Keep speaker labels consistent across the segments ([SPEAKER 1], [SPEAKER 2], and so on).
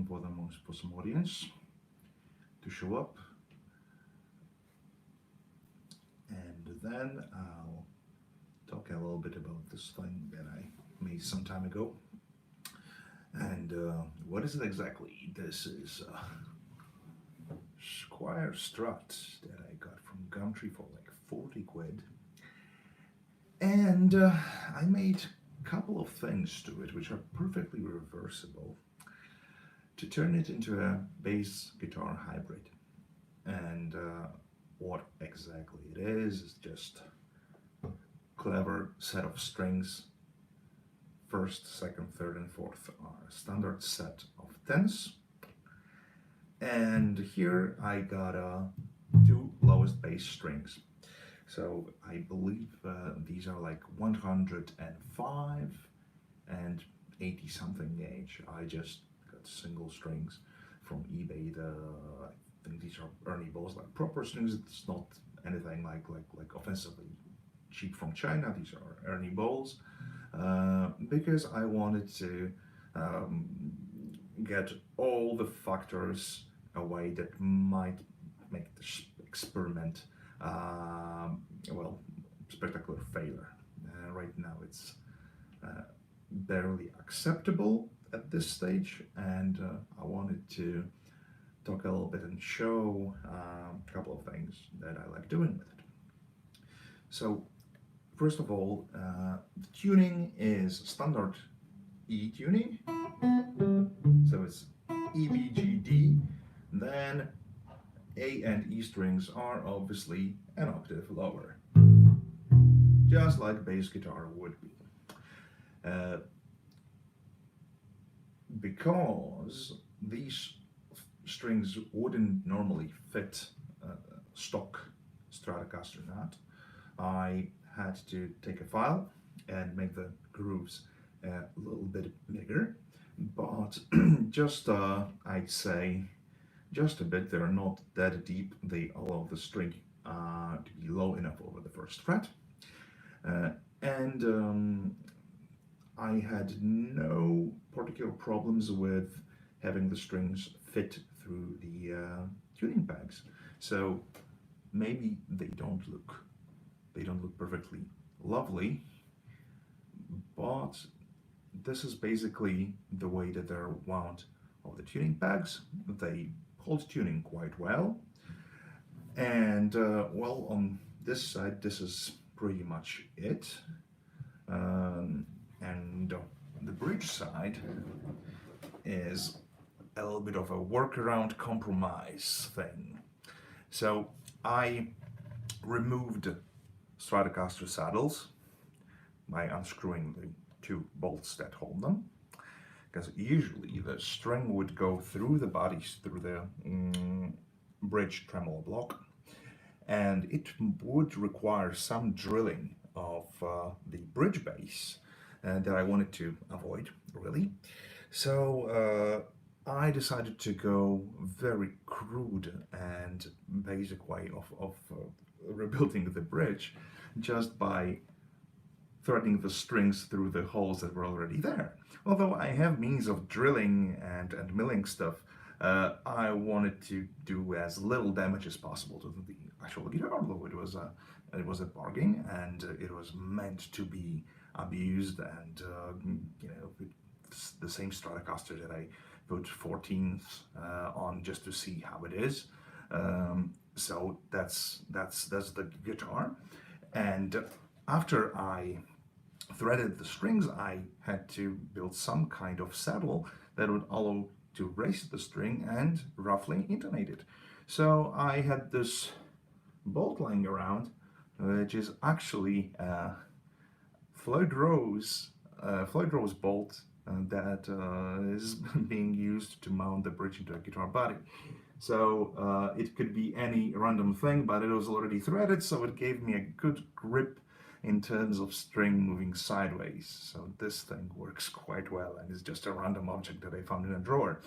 [SPEAKER 1] waiting for some audience to show up, and then I'll talk a little bit about this thing that I made some time ago. And what is it exactly? This is Squier Strat that I got from Gumtree for like 40 quid. And I made a couple of things to it which are perfectly reversible to turn it into a bass guitar hybrid. And what exactly it is just a clever set of strings. First, second, third, and fourth are a standard set of 10s. And here I got two lowest bass strings. So I believe these are like 105 and 80 something gauge. I just got single strings from eBay. I think these are Ernie balls, like proper strings. It's not anything like offensively cheap from China. These are Ernie balls because I wanted to get all the factors away that might make this experiment well, spectacular failure. Right now it's barely acceptable at this stage, and I wanted to talk a little bit and show a couple of things that I like doing with it. So first of all, the tuning is standard E tuning, so it's E, B, G, D. Then A and E strings are obviously an octave lower, just like bass guitar would be. Because these strings wouldn't normally fit stock Stratocaster nut, I had to take a file and make the grooves a little bit bigger, but just I'd say just a bit. They're not that deep. They allow the string to be low enough over the first fret, and I had no particular problems with having the strings fit through the tuning pegs. So maybe they don't look perfectly lovely, but this is basically the way that they're wound of the tuning pegs. They hold tuning quite well, and well, on this side this is pretty much it, and the bridge side is a little bit of a workaround compromise thing. So I removed Stratocaster saddles by unscrewing the two bolts that hold them, because usually the string would go through the bodies, through the bridge tremolo block, and it would require some drilling of the bridge base that I wanted to avoid, really. So I decided to go very crude and basic way of rebuilding the bridge, just by threading the strings through the holes that were already there. Although I have means of drilling and milling stuff, I wanted to do as little damage as possible to the actual guitar, although it was a bargain and it was meant to be abused, and you know, it's the same Stratocaster that I put 14th on just to see how it is. So that's the guitar, and after I threaded the strings, I had to build some kind of saddle that would allow to raise the string and roughly intonate it. So I had this bolt lying around, which is actually Floyd Rose bolt that is being used to mount the bridge into a guitar body. So it could be any random thing, but it was already threaded, so it gave me a good grip in terms of string moving sideways. So this thing works quite well, and it's just a random object that I found in a drawer.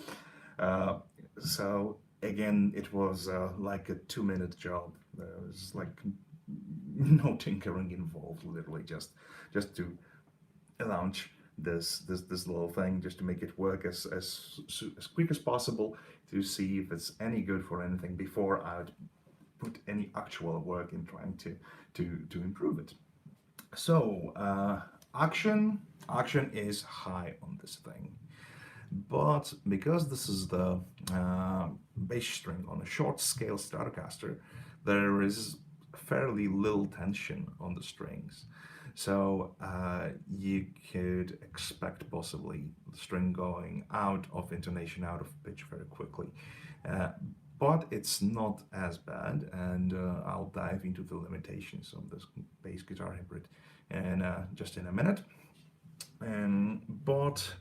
[SPEAKER 1] So again, it was like a 2-minute job. There was like no tinkering involved, literally just to launch this little thing just to make it work as quick as possible, to see if it's any good for anything before I'd put any actual work in trying to improve it. So action is high on this thing, but because this is the bass string on a short scale Stratocaster, there is fairly little tension on the strings. So you could expect possibly the string going out of intonation, out of pitch very quickly. But it's not as bad, and I'll dive into the limitations of this bass guitar hybrid just in a minute. But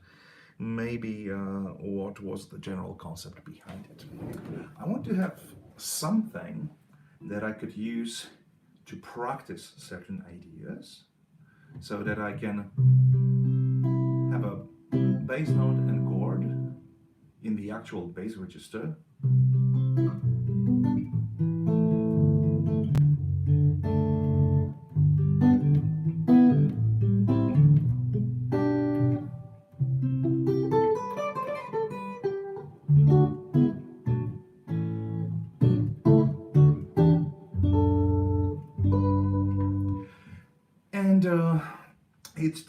[SPEAKER 1] maybe what was the general concept behind it? I want to have something that I could use to practice certain ideas, so that I can have a bass note and chord in the actual bass register, and it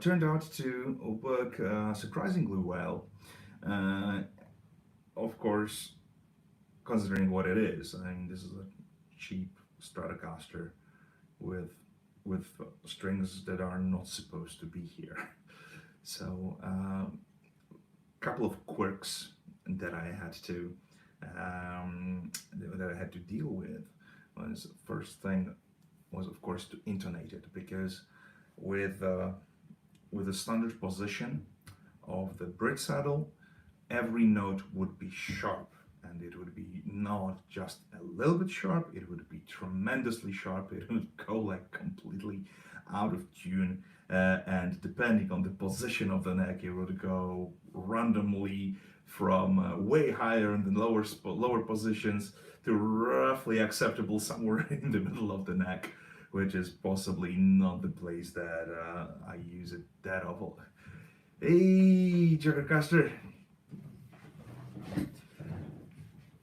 [SPEAKER 1] turned out to work surprisingly well. Of course, considering what it is. I mean, this is a cheap Stratocaster with strings that are not supposed to be here. So a couple of quirks that I had to deal with was, first thing was, of course, to intonate it, because with the standard position of the bridge saddle, every note would be sharp, and it would be not just a little bit sharp, it would be tremendously sharp. It would go like completely out of tune, and depending on the position of the neck, it would go randomly from way higher in the lower positions to roughly acceptable somewhere in the middle of the neck, which is possibly not the place that I use it that often. Hey, Stratocaster.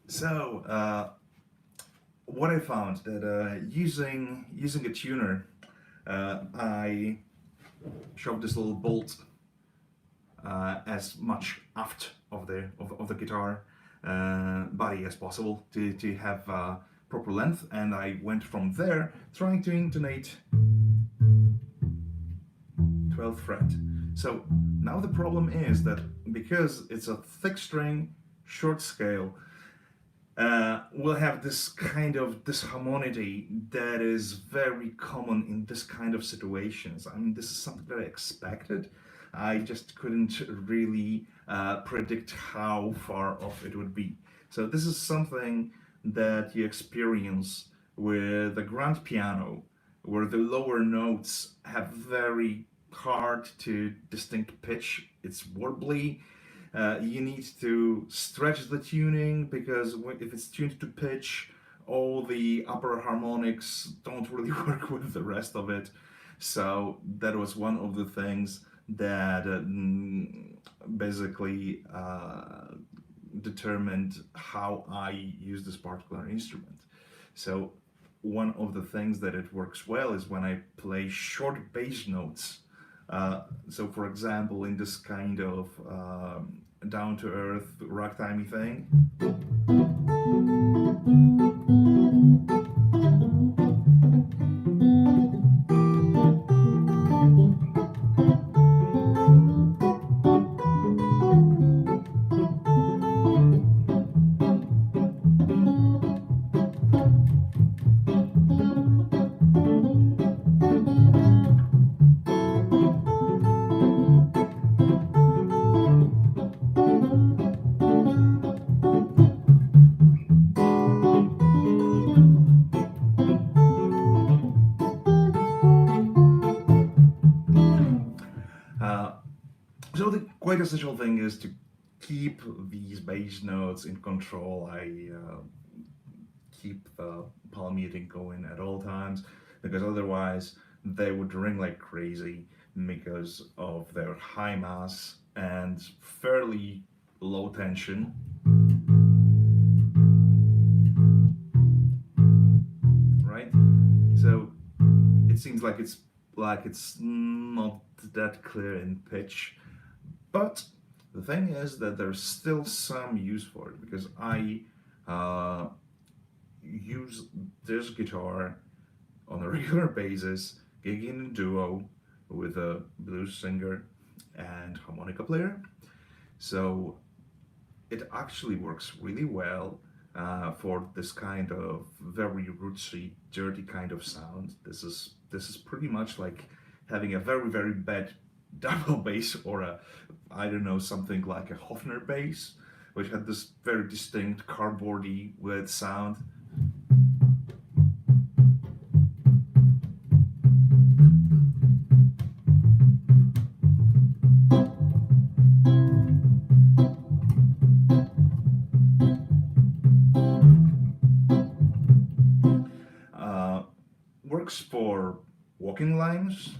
[SPEAKER 1] So what I found that using a tuner, I shoved this little bolt as much aft of the guitar body as possible to have proper length, and I went from there trying to intonate 12th fret. So now the problem is that because it's a thick string, short scale, we'll have this kind of disharmony that is very common in this kind of situations. I mean, this is something that I expected. I just couldn't really predict how far off it would be. So this is something that you experience with the grand piano, where the lower notes have very hard to distinct pitch. It's warbly. You need to stretch the tuning, because if it's tuned to pitch, all the upper harmonics don't really work with the rest of it. So that was one of the things that basically determined how I use this particular instrument. So one of the things that it works well is when I play short bass notes. So for example, in this kind of down-to-earth ragtimey thing, so the quite essential thing is to keep these bass notes in control. I keep the palm muting going at all times, because otherwise they would ring like crazy. because of their high mass and fairly low tension. Right? So it seems like it's not that clear in pitch, but the thing is that there's still some use for it because I use this guitar on a regular basis, gigging in duo with a blues singer and harmonica player. So it actually works really well for this kind of very rootsy, dirty kind of sound. This is pretty much like having a very bad double bass or a, I don't know, something like a Hofner bass, which had this very distinct cardboardy weird sound. Works for walking lines.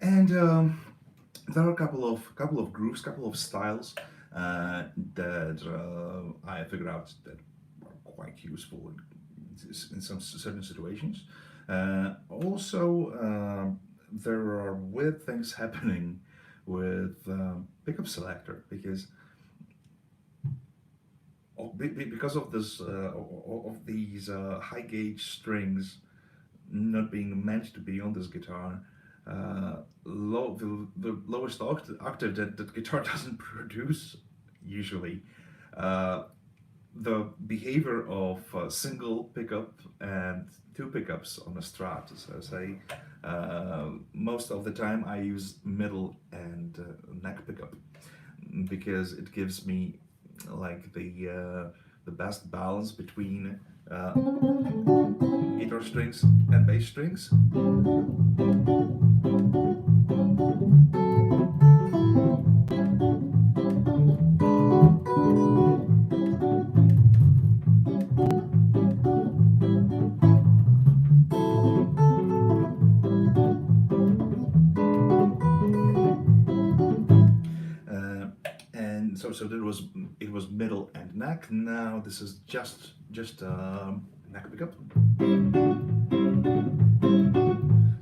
[SPEAKER 1] And there are a couple of grooves, couple of styles that I figured out that are quite useful in some certain situations. Also, there are weird things happening with pickup selector because of this of these high gauge strings not being meant to be on this guitar. The lowest octave that guitar doesn't produce usually. The behavior of single pickup and two pickups on a Strat, so say, most of the time I use middle and neck pickup because it gives me like the best balance between guitar strings and bass strings. So it was middle and neck. Now this is just neck pickup.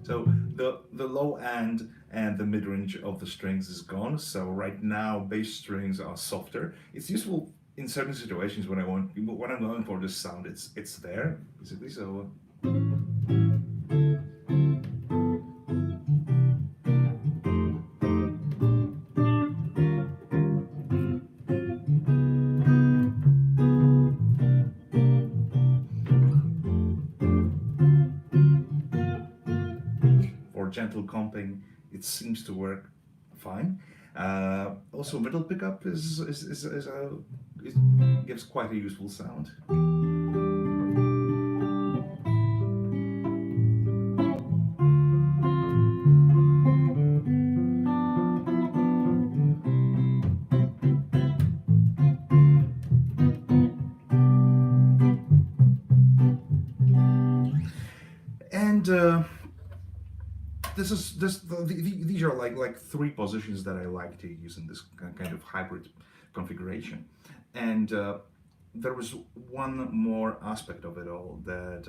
[SPEAKER 1] So the low end and the mid range of the strings is gone. So right now bass strings are softer. It's useful in certain situations when I'm going for this sound. It's there basically. So. Gentle comping, it seems to work fine. Also, middle pickup gives quite a useful sound. And these are like three positions that I like to use in this kind of hybrid configuration. And there was one more aspect of it all that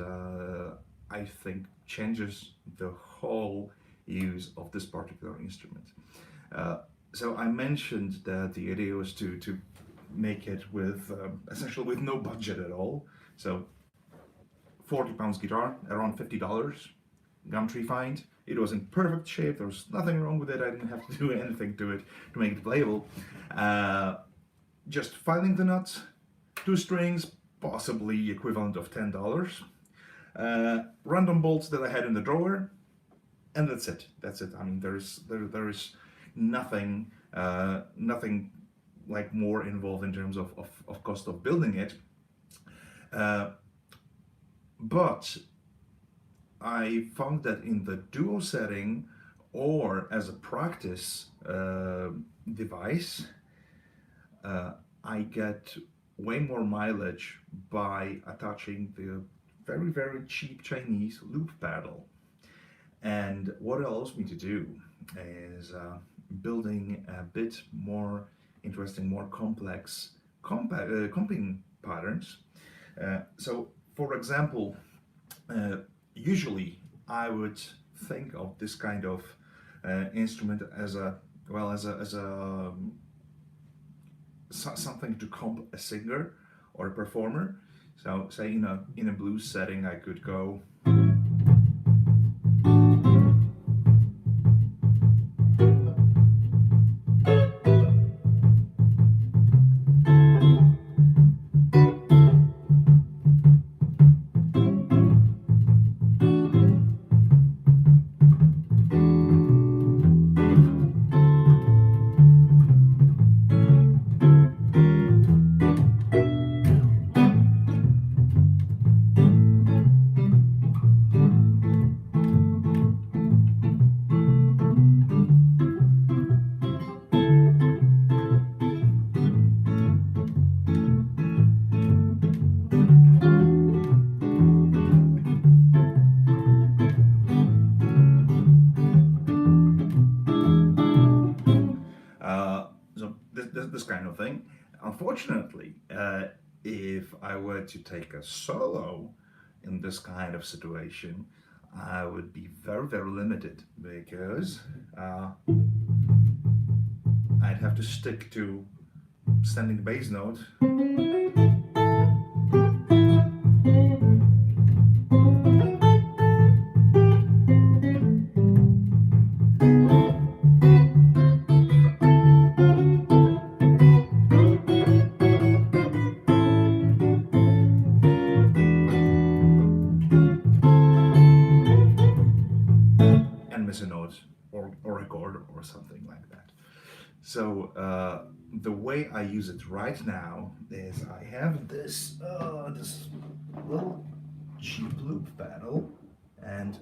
[SPEAKER 1] I think changes the whole use of this particular instrument. So I mentioned that the idea was to make it with essentially with no budget at all. So 40 pounds guitar, around $50, Gumtree find. It was in perfect shape. There was nothing wrong with it. I didn't have to do anything to it to make it playable. Just filing the nuts, two strings, possibly equivalent of $10. Random bolts that I had in the drawer, and that's it. That's it. I mean, there is nothing like more involved in terms of cost of building it. Uh, but I found that in the duo setting or as a practice device, uh, I get way more mileage by attaching the very, very cheap Chinese loop pedal. And what it allows me to do is building a bit more interesting, more complex comping patterns. So, for example, uh, usually I would think of this kind of instrument as a well as a something to comp a singer or a performer. So, say in a blues setting, I could go. So this kind of thing. Unfortunately, if I were to take a solo in this kind of situation, I would be very, very limited because I'd have to stick to standing bass note. And miss a note or a chord or something like that. So the way I use it right now is I have this little cheap loop pedal, and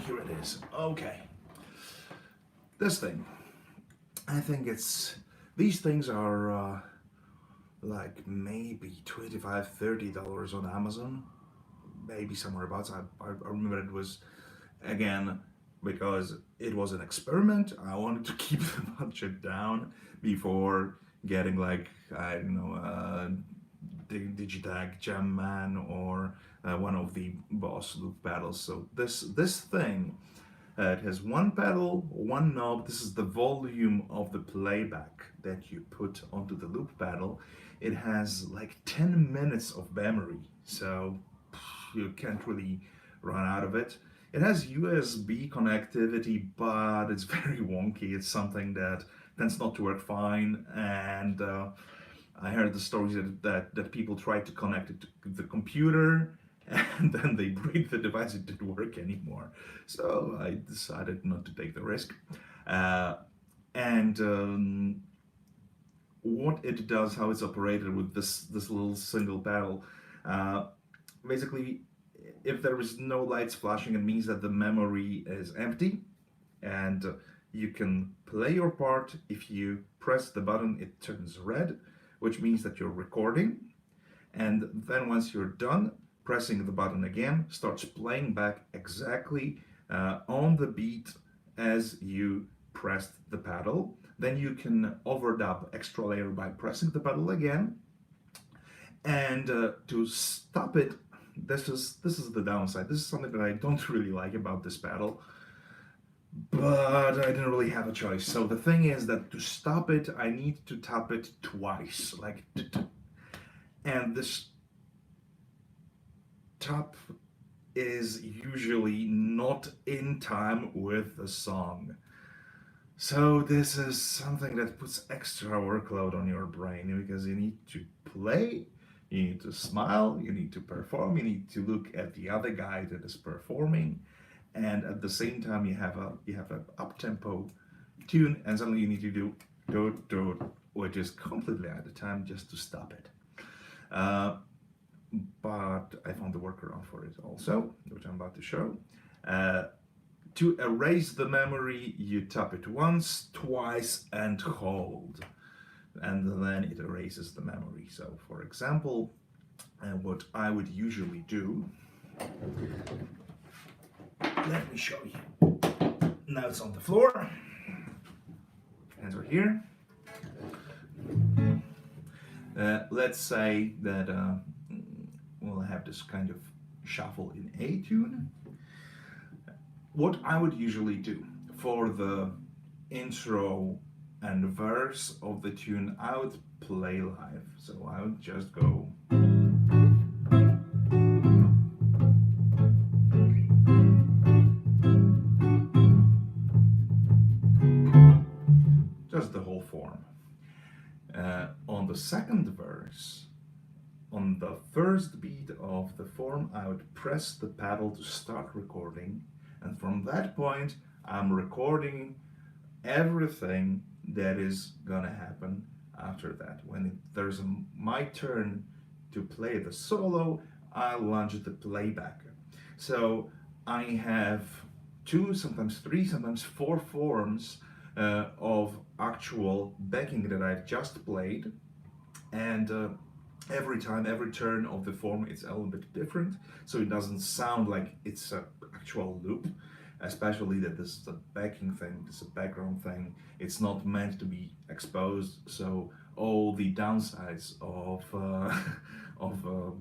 [SPEAKER 1] here it is. Okay, this thing. I think these things are like maybe $25-$30 on Amazon, maybe somewhere about. I remember it was again because it was an experiment. I wanted to keep the budget down before getting like I don't know Digitag Jam Man or one of the Boss loop pedals. So this thing it has one pedal, one knob. This is the volume of the playback that you put onto the loop pedal. It has like 10 minutes of memory, so you can't really run out of it. It has USB connectivity, but it's very wonky. It's something that tends not to work fine, and I heard the stories that people tried to connect it to the computer and then they break the device, it didn't work anymore. So I decided not to take the risk. Uh, and what it does, how it's operated with this little single pedal, uh, basically, if there is no lights flashing, it means that the memory is empty, and you can play your part. If you press the button, it turns red, which means that you're recording. And then once you're done, pressing the button again starts playing back exactly on the beat as you pressed the pedal. Then you can overdub extra layer by pressing the pedal again. And to stop it, this is the downside. This is something that I don't really like about this pedal, but I didn't really have a choice. So the thing is that to stop it, I need to tap it twice, like, and this tap is usually not in time with the song. So this is something that puts extra workload on your brain because you need to play, you need to smile, you need to perform, you need to look at the other guy that is performing, and at the same time you have a up tempo tune, and suddenly you need to do which is completely out of time just to stop it. Uh, but I found the workaround for it also, which I'm about to show. Uh, to erase the memory, you tap it once, twice, and hold, and then it erases the memory. So, for example, what I would usually do, let me show you. Now it's on the floor, hands are here. Let's say that we'll have this kind of shuffle in A tune. What I would usually do for the intro and verse of the tune, I would play live. So I would just go. Just the whole form. On the second verse, on the first beat of the form, I would press the pedal to start recording, and from that point, I'm recording everything that is gonna happen after that. When there's my turn to play the solo, I launch the playback. So I have 2, sometimes 3, sometimes 4 forms of actual backing that I've just played, and every time, every turn of the form, it's a little bit different, so it doesn't sound like it's an actual loop, especially that this is a backing thing, this is a background thing. It's not meant to be exposed, so all the downsides of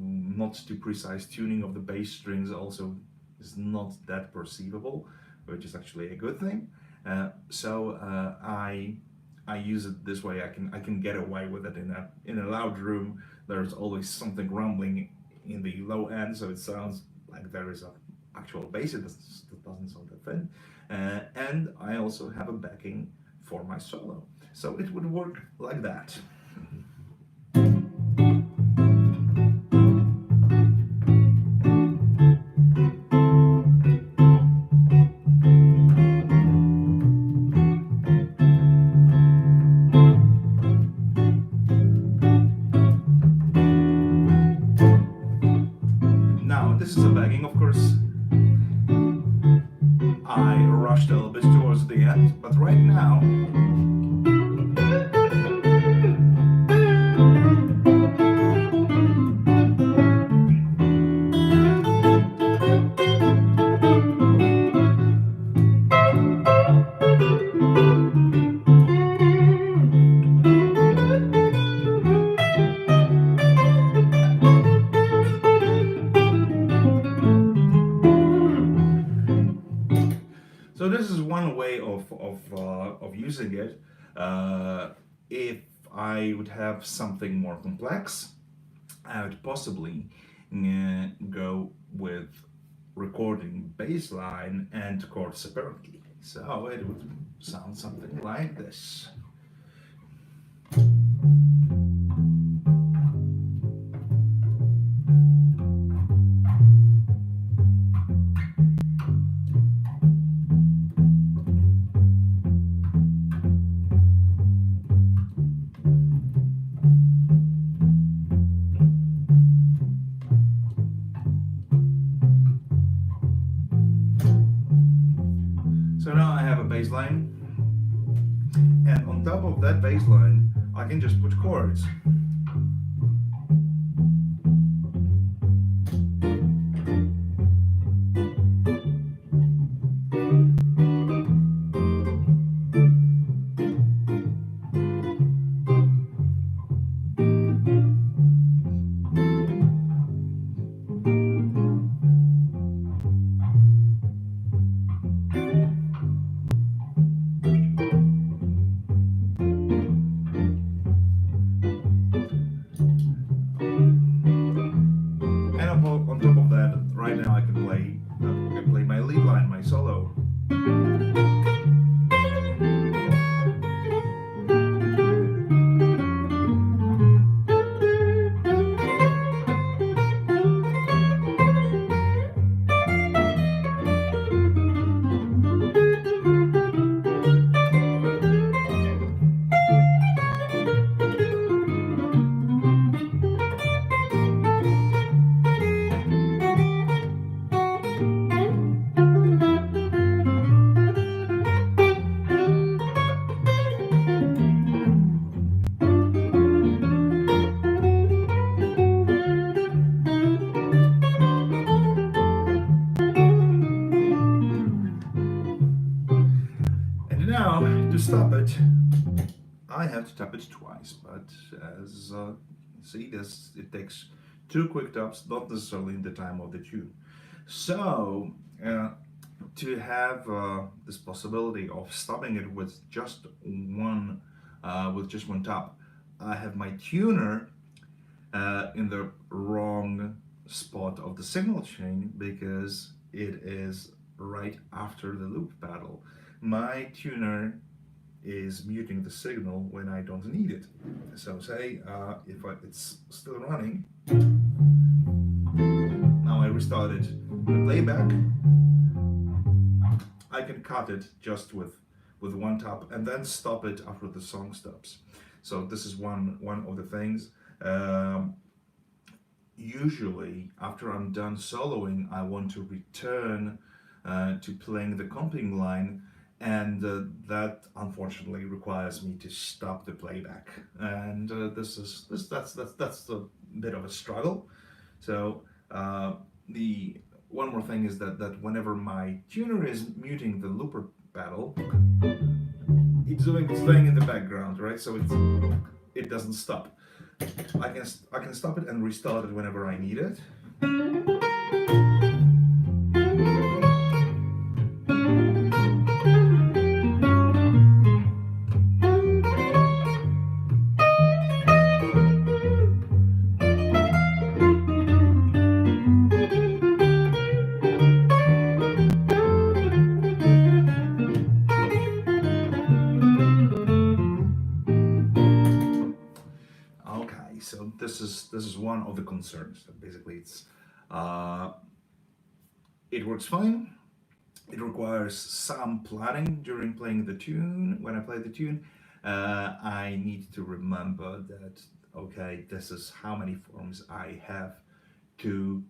[SPEAKER 1] not too precise tuning of the bass strings also is not that perceivable, which is actually a good thing. I use it this way. I can get away with it in a loud room. There's always something rumbling in the low end, so it sounds like there is an actual bass. It doesn't sound that thin. And I also have a backing for my solo, so it would work like that. This is a backing, of course. I rushed a little bit towards the end, but right now so this is one way of using it. If I would have something more complex, I would possibly go with recording bass line and chords separately. So it would sound something like this. So now I have a bass line, and on top of that bass line, I can just put chords. have to tap it twice, but as see this, it takes 2 quick taps, not necessarily in the time of the tune. So to have this possibility of stopping it with just one tap, I have my tuner in the wrong spot of the signal chain because it is right after the loop pedal. My tuner is muting the signal when I don't need it. So say if it's still running, now I restarted the playback, I can cut it just with one tap and then stop it after the song stops. So this is one of the things. Usually after I'm done soloing, I want to return to playing the comping line, and that unfortunately requires me to stop the playback, and that's a bit of a struggle. So the one more thing is that whenever my tuner is muting the looper pedal, it's doing its thing in the background, right? So it doesn't stop. I can stop it and restart it whenever I need it. So this is one of the concerns. That basically it works fine. It requires some planning during playing the tune. When I play the tune, I need to remember that, okay, this is how many forms I have to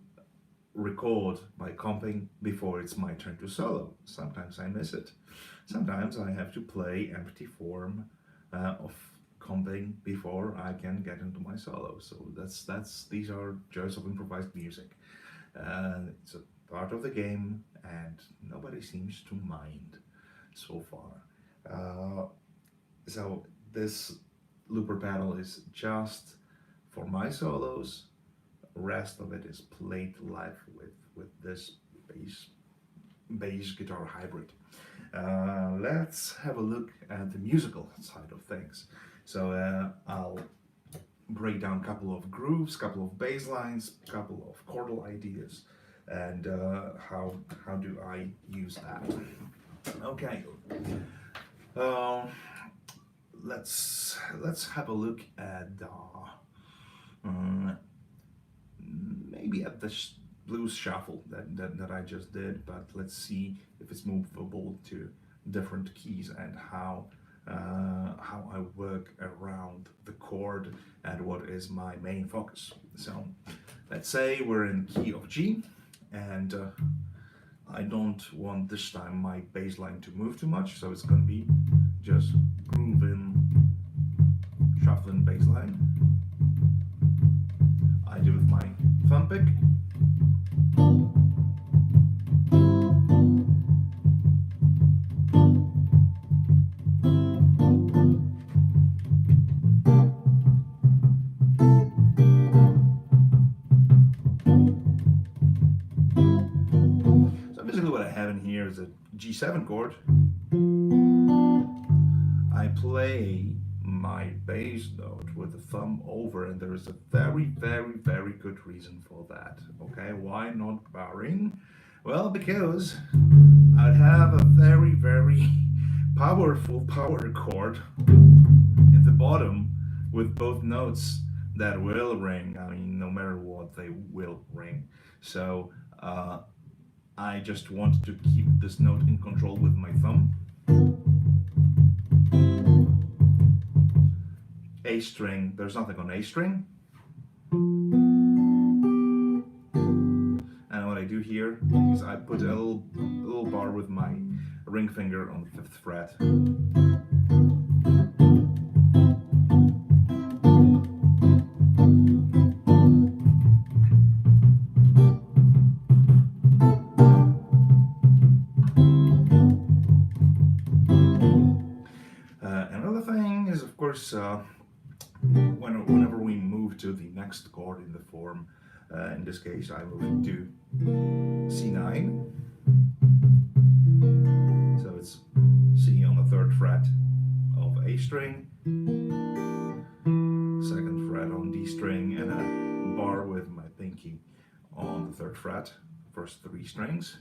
[SPEAKER 1] record by comping before it's my turn to solo. Sometimes I miss it. Sometimes I have to play empty form of comping before I can get into my solo. So these are joys of improvised music. It's a part of the game, and nobody seems to mind so far. So this looper pedal is just for my solos. Rest of it is played live with this bass guitar hybrid. Let's have a look at the musical side of things. So I'll break down a couple of grooves, couple of bass lines, couple of chordal ideas, and how do I use that. Okay, let's have a look at maybe at the blues shuffle that I just did, but let's see if it's movable to different keys and how I work around the chord and what is my main focus. So let's say we're in key of G, and I don't want this time my bass line to move too much, so it's going to be just grooving, shuffling bass line. I do with my thumb pick. Is a G7 chord. I play my bass note with the thumb over, and there is a very good reason for that. Okay, why not barring? Well, because I'd have a very powerful power chord in the bottom with both notes that will ring. I mean, no matter what, they will ring. So I just want to keep this note in control with my thumb. A string, there's nothing on A string. And what I do here is I put a little bar with my ring finger on the 5th fret. Another thing is, of course, whenever we move to the next chord in the form, in this case I move to C9, so it's C on the 3rd fret of A string, 2nd fret on D string, and a bar with my pinky on the 3rd fret, first 3 strings.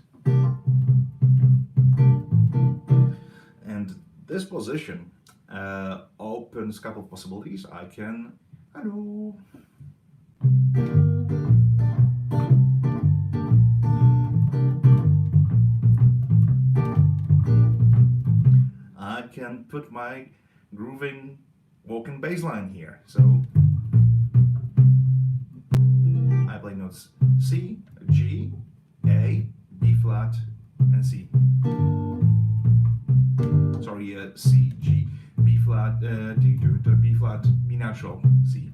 [SPEAKER 1] And this position opens a couple of possibilities. I can, I can put my grooving walking bass line here. So I play notes C, G, A, B flat, and C. Sorry, C, G, B flat, D, B flat, B natural, C.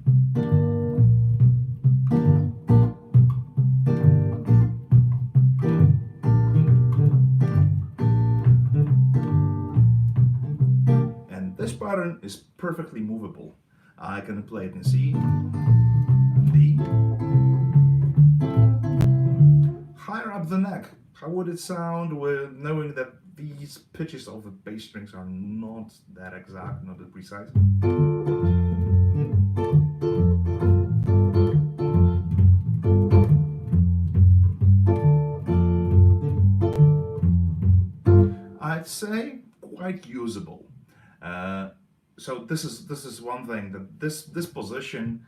[SPEAKER 1] And this pattern is perfectly movable. I can play it in C, D, higher up the neck. How would it sound with knowing that these pitches of the bass strings are not that exact, not that precise? I'd say quite usable. So this is one thing, that this position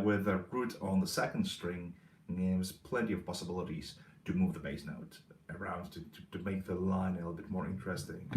[SPEAKER 1] with a root on the 2nd string gives plenty of possibilities to move the bass note around to make the line a little bit more interesting.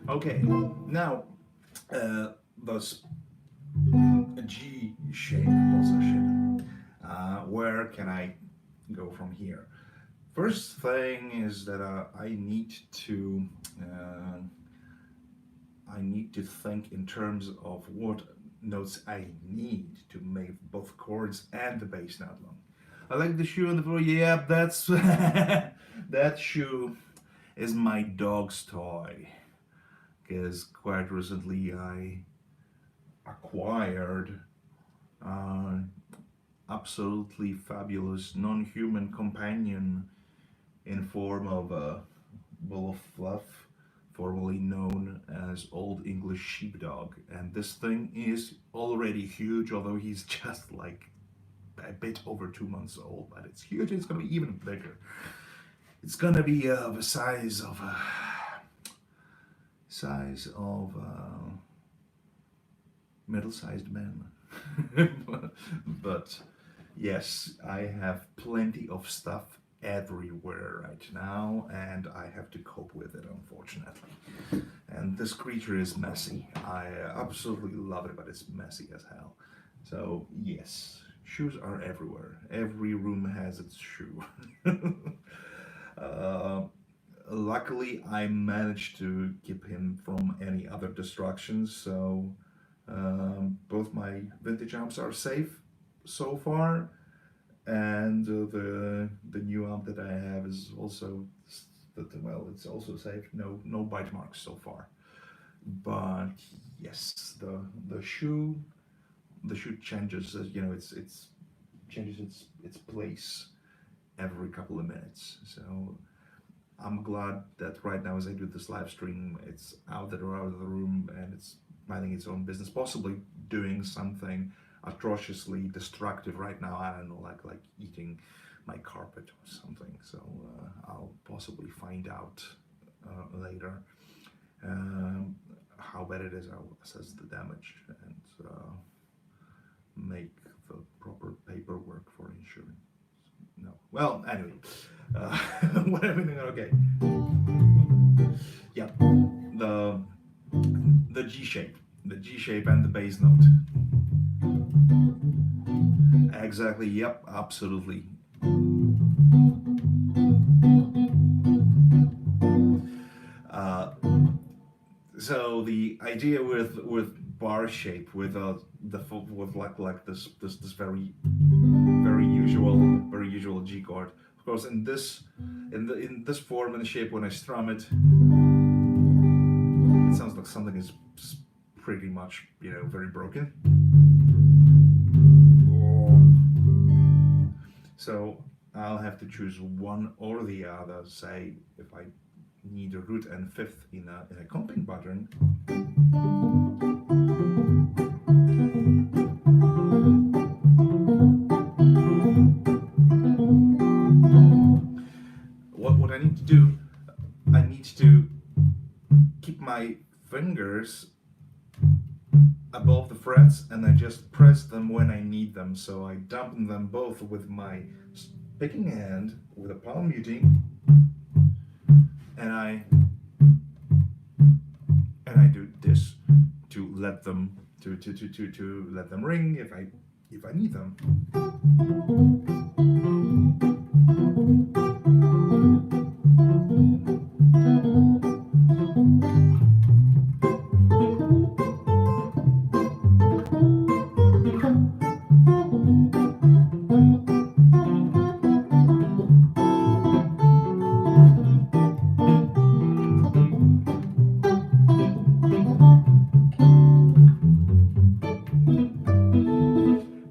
[SPEAKER 1] Okay, now those G shape position. Where can I go from here? First thing is that I need to think in terms of what notes I need to make both chords and the bass note long. I like the shoe on the floor. Yeah, that's that shoe is my dog's toy, because quite recently I acquired absolutely fabulous non-human companion in form of a ball of fluff, formerly known as Old English Sheepdog. And this thing is already huge, although he's just like a bit over 2 months old, but it's huge. It's gonna be even bigger. It's gonna be the size of middle-sized man. But yes, I have plenty of stuff everywhere right now, and I have to cope with it, unfortunately. And this creature is messy. I absolutely love it, but it's messy as hell. So yes, shoes are everywhere. Every room has its shoe. Luckily, I managed to keep him from any other destructions, so both my vintage amps are safe so far, and the new amp that I have is also, well, it's also safe. No bite marks so far. But yes, the shoe changes, you know, it's changes its place every couple of minutes. So I'm glad that right now, as I do this live stream, it's out of the room and it's minding its own business, possibly doing something atrociously destructive right now. I don't know, like eating my carpet or something. So I'll possibly find out later how bad it is. I'll assess the damage and make the proper paperwork for insurance. No. Well, anyway, everything okay. Yeah. the G shape, and the bass note. Exactly. Yep. Absolutely. Uh, so the idea with bar shape, with with like this very usual G chord. Of course, in this form and shape, when I strum it, it sounds like something is pretty much, very broken. So I'll have to choose one or the other. Say if I need a root and fifth in a comping pattern. What I need to do, I need to keep my fingers above the frets, and I just press them when I need them. So I dampen them both with my picking hand with a palm muting, and I do this to let them let them ring if I need them.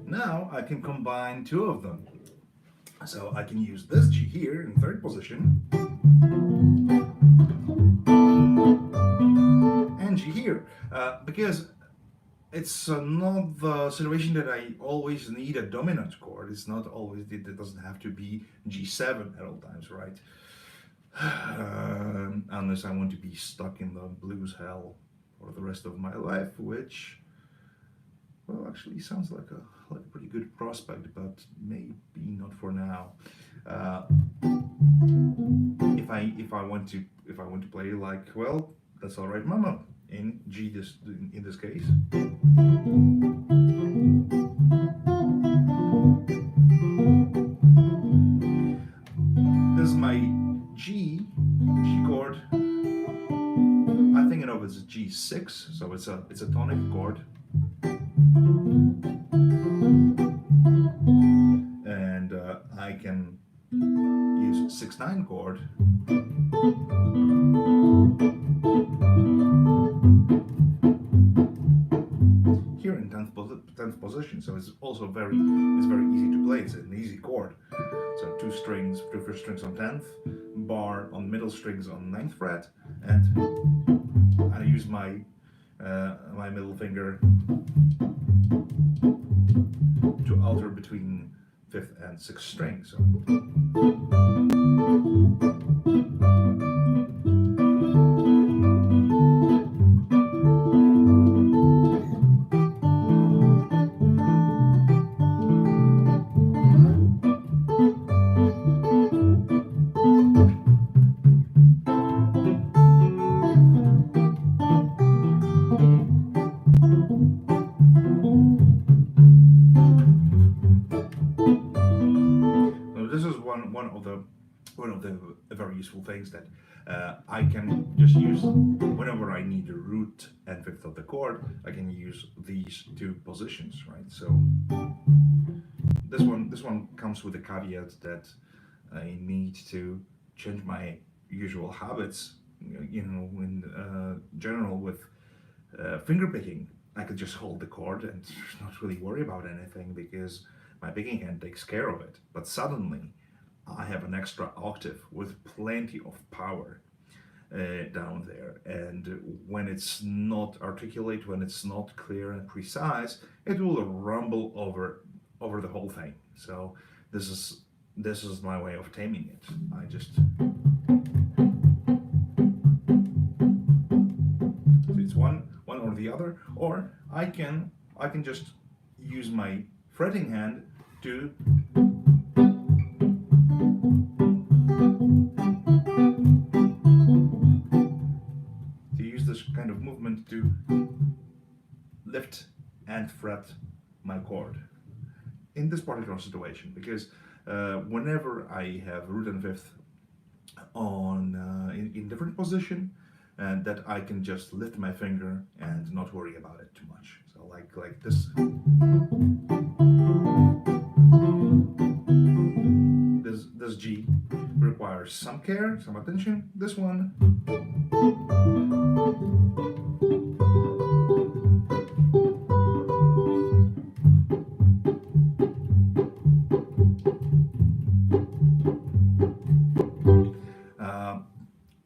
[SPEAKER 1] Now I can combine two of them. So I can use this G here in third position and G here, because it's not the situation that I always need a dominant chord. It's not always, it doesn't have to be G7 at all times, right? Unless I want to be stuck in the blues hell for the rest of my life, which, well, actually sounds like a pretty good prospect, but maybe not for now. If I want to play like, well, That's All Right Mama in G in this case. This is my G chord. I'm thinking of it as a G6, so it's a tonic chord. And I can use 6/9 chord. Here in 10th position, so it's also very easy to play. It's an easy chord. So two first strings on 10th, bar on middle strings on 9th fret, and I use my my middle finger to alter between 5th and 6th strings. So. One of the very useful things that I can just use whenever I need the root and fifth of the chord. I can use these two positions, right? So this one comes with the caveat that I need to change my usual habits. In general with finger picking, I could just hold the chord and not really worry about anything because my picking hand takes care of it. But suddenly I have an extra octave with plenty of power down there, and when it's not articulate, when it's not clear and precise, it will rumble over the whole thing. So this is my way of taming it. I just so it's one or the other, or I can just use my fretting hand to kind of movement to lift and fret my chord in this particular situation, because whenever I have root and fifth on in different position, and that I can just lift my finger and not worry about it too much. So like this. This G requires some care, some attention. This one.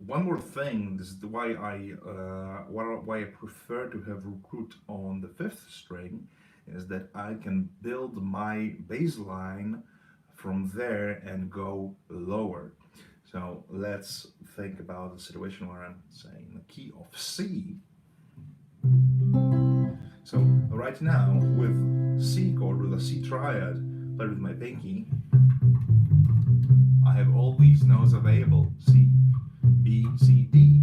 [SPEAKER 1] One more thing, this is why I prefer to have root on the fifth string, is that I can build my bass line from there and go lower. So let's think about the situation where I'm saying the key of C. So right now with C chord, with a C triad, played with my pinky, I have all these notes available: C, B, C, D,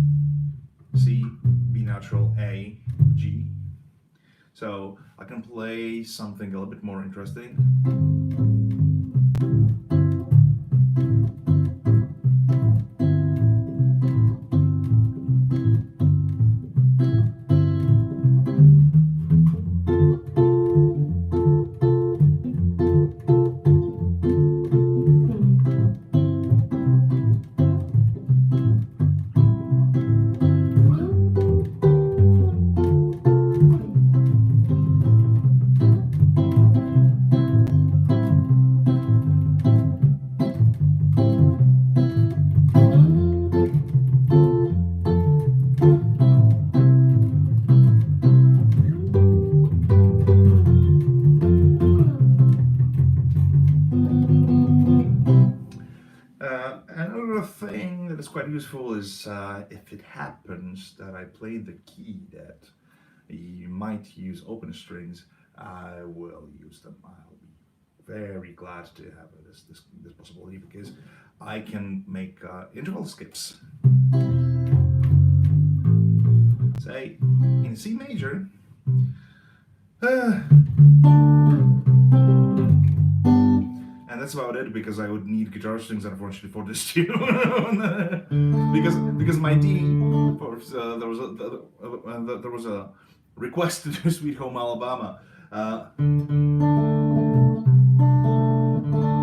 [SPEAKER 1] C, B natural, A, G. So I can play something a little bit more interesting. Another thing that is quite useful is if it happens that I play the key that you might use open strings, I will use them. I'll be very glad to have this possibility, because I can make interval skips. Say in C major. And that's about it, because I would need guitar strings, unfortunately, for this tune. because my D, there was a request to do Sweet Home Alabama.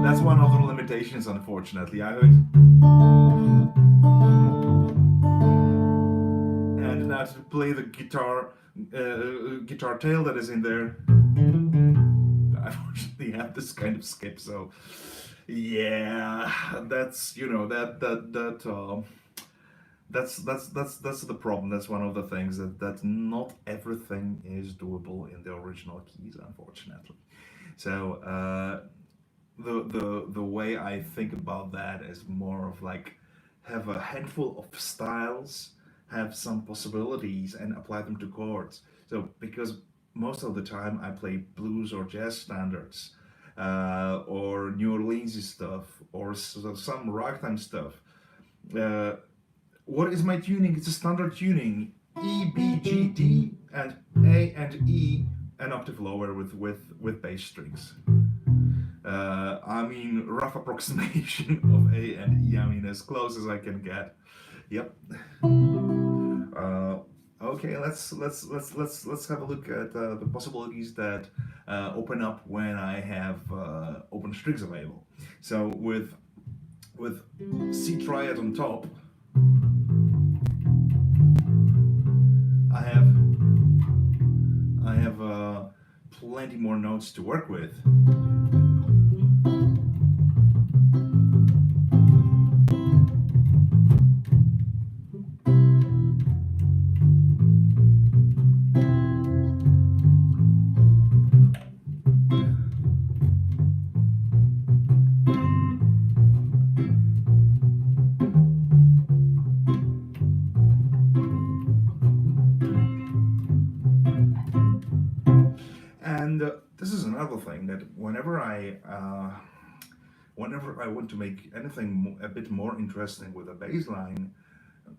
[SPEAKER 1] That's one of the limitations, unfortunately. And now to play the guitar tail that is in there, I unfortunately have this kind of skip. So yeah, that's that's the problem. That's one of the things, that not everything is doable in the original keys, unfortunately. So the way I think about that is more of like, have a handful of styles, have some possibilities, and apply them to chords. So because most of the time I play blues or jazz standards, or New Orleans stuff, or some ragtime stuff. What is my tuning? It's a standard tuning: E, B, G, D, and A and E, an octave lower with bass strings. I mean, rough approximation of A and E. I mean, as close as I can get. Yep. Okay, let's have a look at the possibilities that open up when I have open strings available. So with C triad on top, I have plenty more notes to work with. And this is another thing, that whenever I want to make anything a bit more interesting with a bass line,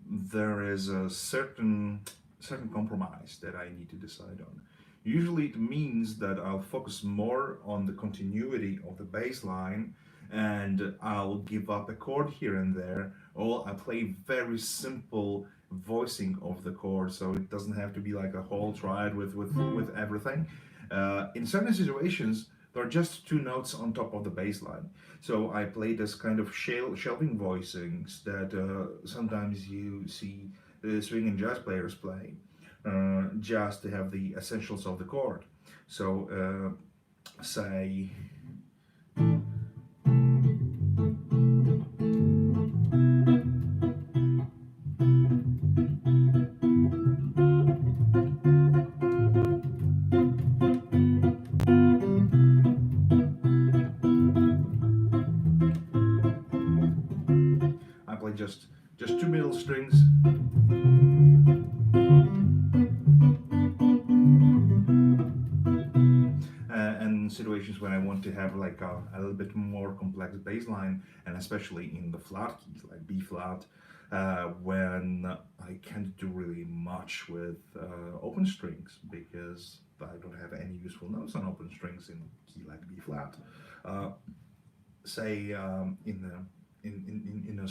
[SPEAKER 1] there is a certain certain compromise that I need to decide on. Usually it means that I'll focus more on the continuity of the bass line and I'll give up a chord here and there, or I play very simple voicing of the chord so it doesn't have to be like a whole triad with everything. In certain situations, there are just two notes on top of the bass line. So I play this kind of shelving voicings that sometimes you see the swing and jazz players play, just to have the essentials of the chord. So say I play just two middle strings. And situations when I want to have like a little bit more complex bass line, and especially in the flat keys like B flat, when I can't do really much with open strings because I don't have any useful notes on open strings in key like B flat. Uh, Say in a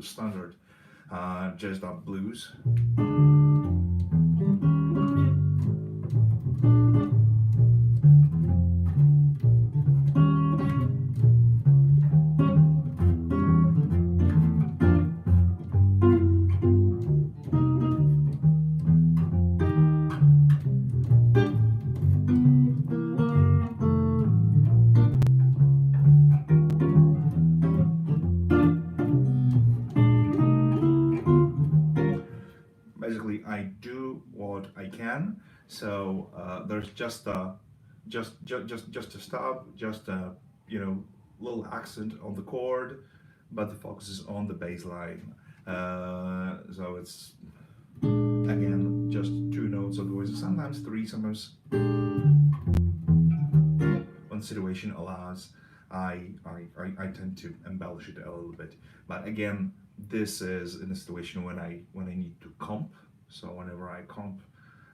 [SPEAKER 1] standard jazzed up blues. Basically, I do what I can. So there's just a stop, just a little accent on the chord, but the focus is on the bass line. So it's again just two notes of the voice, sometimes three, sometimes when the situation allows. I tend to embellish it a little bit, but again, this is in a situation when I need to comp. So whenever I comp,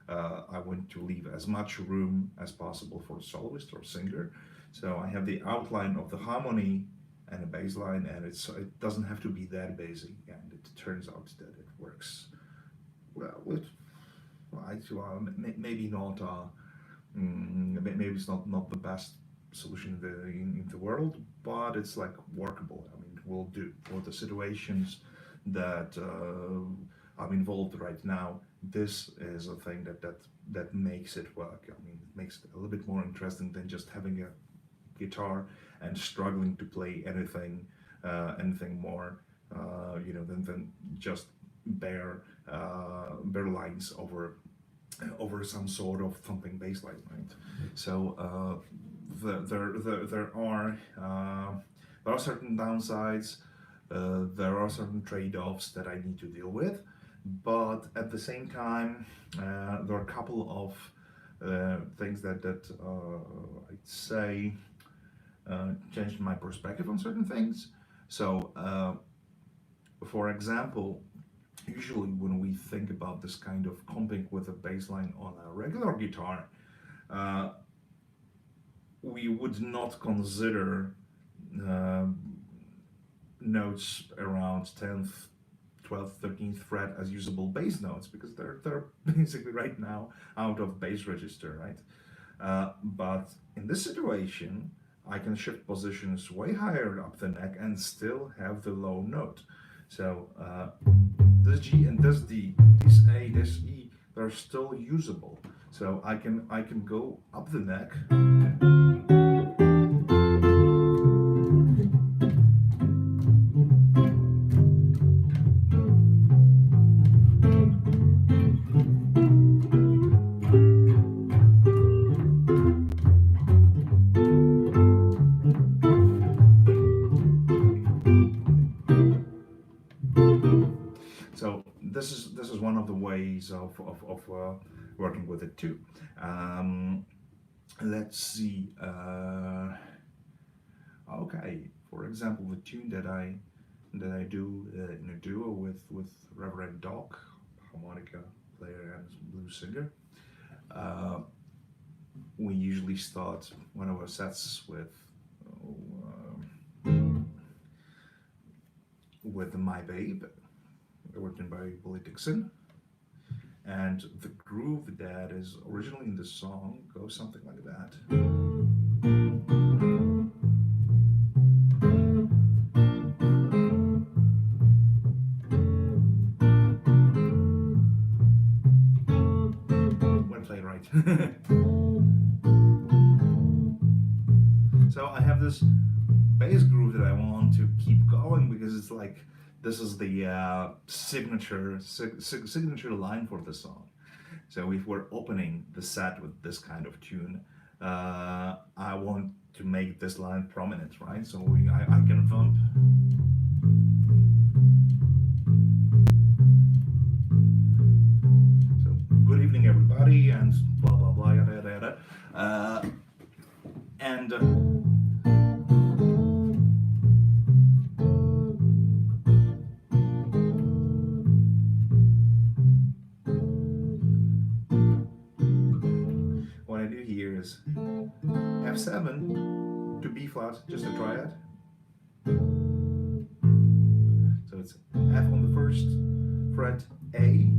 [SPEAKER 1] I want to leave as much room as possible for the soloist or singer. So I have the outline of the harmony and a bass line, and it doesn't have to be that basic, and it turns out that it works well with maybe not maybe it's not the best solution in the world, but it's like workable. I mean, it will do for the situations that I'm involved right now. This is a thing that makes it work. I mean, it makes it a little bit more interesting than just having a guitar and struggling to play anything more, than just bare lines over some sort of thumping bass line, right? So there are certain downsides, there are certain trade-offs that I need to deal with, but at the same time, there are a couple of things that I'd say changed my perspective on certain things. So, for example, usually when we think about this kind of comping with a bass line on a regular guitar, uh, we would not consider uh, notes around 10th, 12th, 13th fret as usable bass notes because they're basically right now out of bass register, right? But in this situation, I can shift positions way higher up the neck and still have the low note. So this G and this D, this A, this E, they're still usable. So I can go up the neck. So this is one of the ways of working with it too. Um, let's see. Okay, for example, the tune that I do in a duo with Reverend Doc harmonica player and blues singer. We usually start one of our sets with My Babe, written by Willie Dixon. And the groove that is originally in the song goes something like that. When I play it right. So I have this bass groove that I want to keep going because it's like this is the signature line for the song. So if we're opening the set with this kind of tune, I want to make this line prominent, right? So I can vamp. So good evening, everybody, and blah blah blah, yada yada yada, and. What I do here is F7 to B flat, just a triad. So it's F on the first fret, A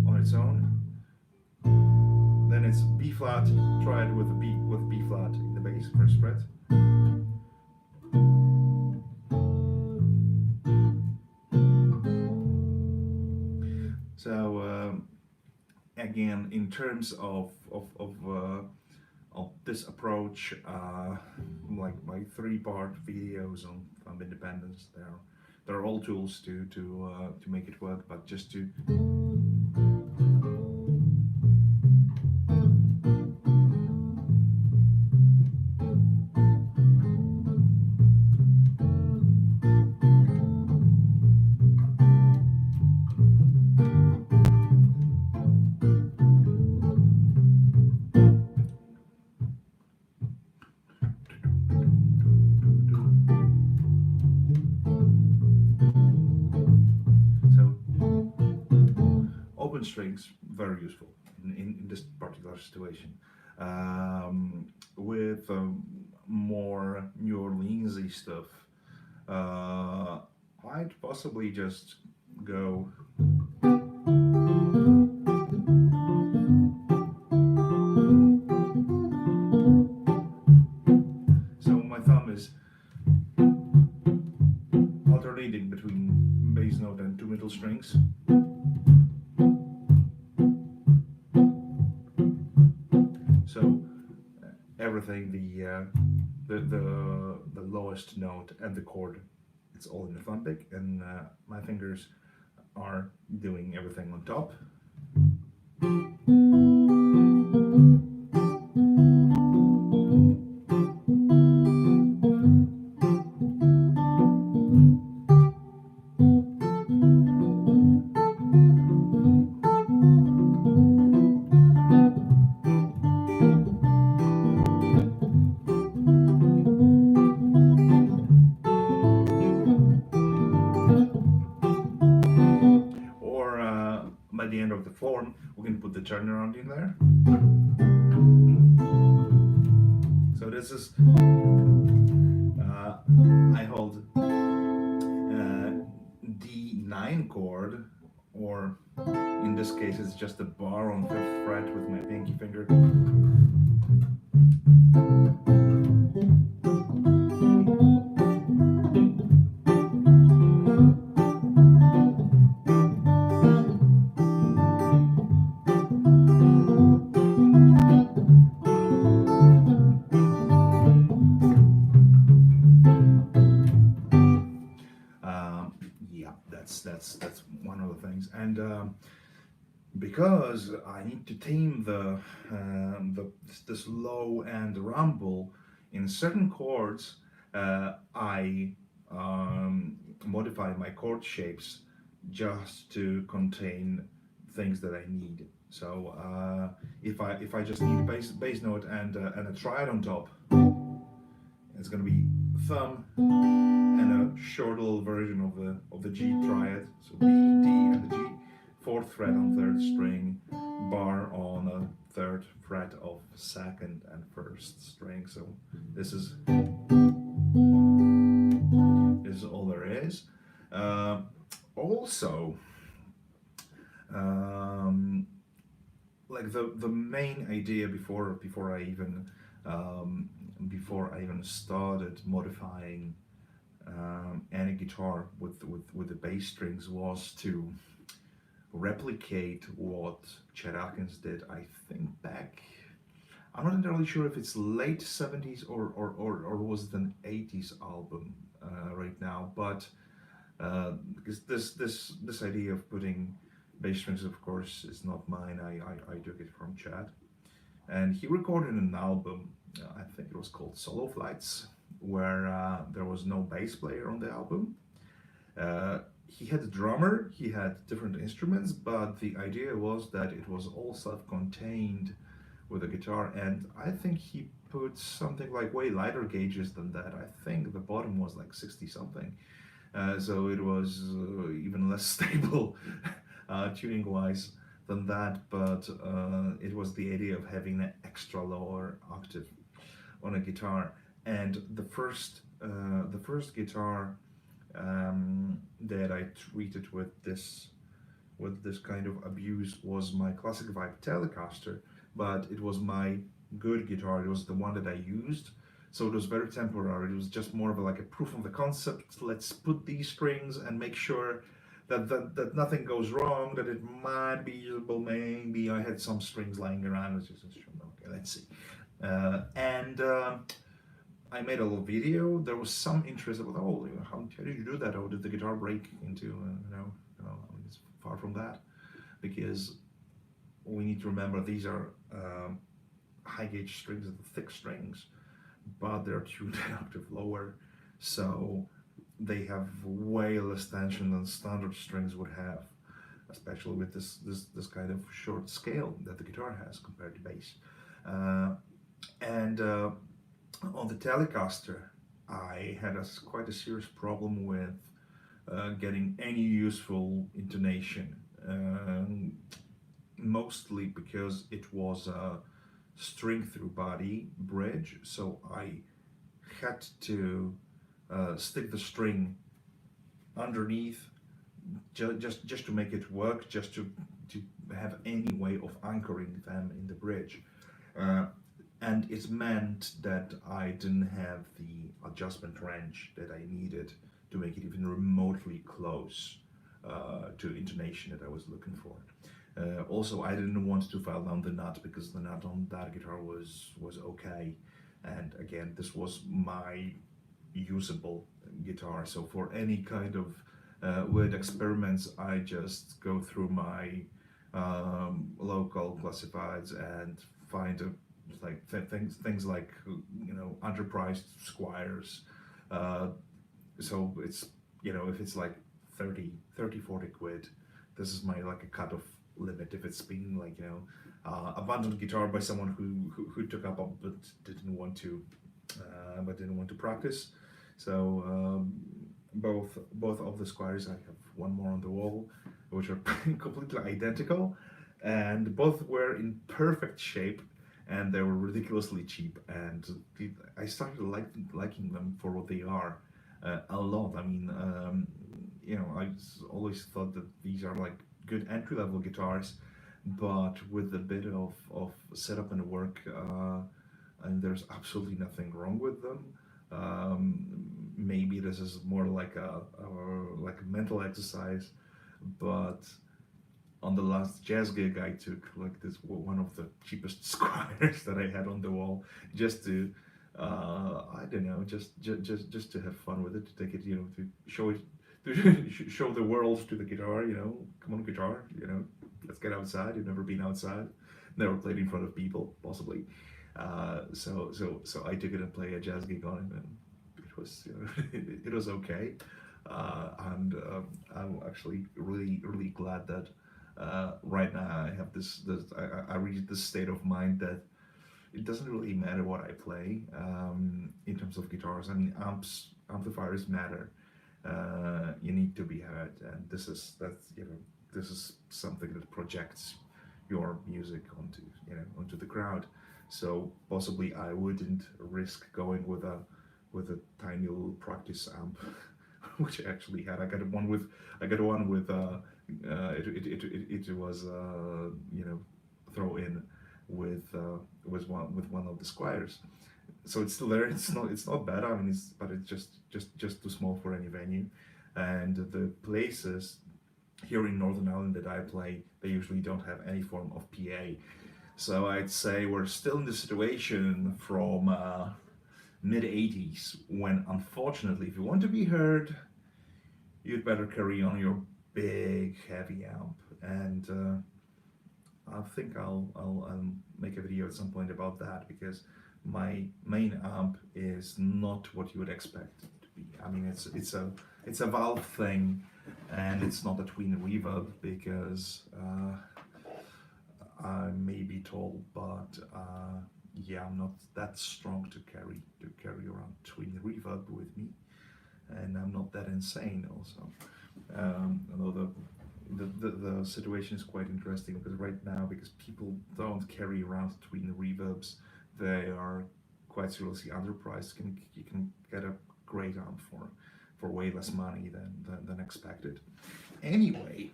[SPEAKER 1] on its own. Then it's B flat triad with B flat in the bass, first fret. So again, in terms of this approach, like my 3-part videos on thumb independence, they're all tools to make it work, but just to strings, very useful in this particular situation. With more New Orleansy stuff, I'd possibly just go so my thumb is alternating between bass note and 2 middle strings. Everything, the lowest note and the chord, it's all in the thumb pick, and my fingers are doing everything on top. By the end of the form, we can put the turnaround in there. So this is, I hold D9 chord, or in this case it's just a bar on 5th fret with my pinky finger. That's one of the things, and because I need to tame the slow and rumble in certain chords, I modify my chord shapes just to contain things that I need. So if I just need a bass note and a triad on top, it's going to be thumb and a short little version of the G triad. So B, D, and the G. Fourth fret on third string, bar on a third fret of second and first string. So this is all there is. Also, like the main idea before I even started modifying any guitar with the bass strings was to replicate what Chet Atkins did. I think back, I'm not entirely sure if it's late 70s or was it an 80s album right now, but because this idea of putting bass strings, of course, is not mine. I took it from Chet, and he recorded an album. I think it was called Solo Flights, where there was no bass player on the album. He had a drummer, he had different instruments, but the idea was that it was all self-contained with a guitar, and I think he put something like way lighter gauges than that. I think the bottom was like 60 something, so it was even less stable tuning wise than that, but it was the idea of having an extra lower octave on a guitar. And the first guitar that I treated with this kind of abuse was my Classic Vibe Telecaster, but it was my good guitar. It was the one that I used, so it was very temporary. It was just more of like a proof of the concept. Let's put these strings and make sure that nothing goes wrong, that it might be usable. Maybe I had some strings lying around. Okay, let's see. I made a little video. There was some interest about, oh, how did you do that? Or did the guitar break into, it's far from that, because we need to remember these are high gauge strings, the thick strings, but they're tuned an octave lower, so they have way less tension than standard strings would have, especially with this kind of short scale that the guitar has compared to bass. On the Telecaster, I had quite a serious problem with getting any useful intonation, mostly because it was a string through body bridge, so I had to stick the string underneath just to make it work, just to have any way of anchoring them in the bridge. And it meant that I didn't have the adjustment range that I needed to make it even remotely close to the intonation that I was looking for. Also, I didn't want to file down the nut, because the nut on that guitar was okay. And again, this was my usable guitar. So for any kind of weird experiments, I just go through my local classifieds and find things like underpriced Squiers. So it's, if it's like 30 40 quid, this is my like a cut-off limit. If it's been like abandoned guitar by someone who took up but didn't want to practice. So both of the Squiers, I have one more on the wall, which are completely identical, and both were in perfect shape, and they were ridiculously cheap, and I started liking them for what they are a lot. I mean, I always thought that these are like good entry-level guitars, but with a bit of setup and work, and there's absolutely nothing wrong with them. Maybe this is more like a mental exercise, but on the last jazz gig, I took like one of the cheapest Squiers that I had on the wall, just to I don't know, just to have fun with it, to take it, to show it, to show the world to the guitar. Come on, guitar, let's get outside. You've never been outside, never played in front of people, possibly. So I took it and played a jazz gig on it, and it was it was okay. And I'm actually really glad that right now I have I reached this state of mind that it doesn't really matter what I play in terms of guitars. I mean, amplifiers matter. You need to be heard, and this is something that projects your music onto the crowd. So possibly I wouldn't risk going with a tiny little practice amp, which I actually had. I got one with it was throw in with one of the Squiers. So it's still there. It's not bad. I mean, but it's just too small for any venue, and the places here in Northern Ireland that I play, they usually don't have any form of PA. So I'd say we're still in the situation from mid 80s when, unfortunately, if you want to be heard, you'd better carry on your big heavy amp. And I think I'll make a video at some point about that, because my main amp is not what you would expect it to be. I mean, it's a valve thing, and it's not a twin reverb, because I may be tall, but yeah, I'm not that strong to carry around twin reverb with me, and I'm not that insane also. Although the situation is quite interesting, because right now, because people don't carry around twin reverbs, they are quite seriously underpriced. You can get a great amp for way less money than expected. Anyway,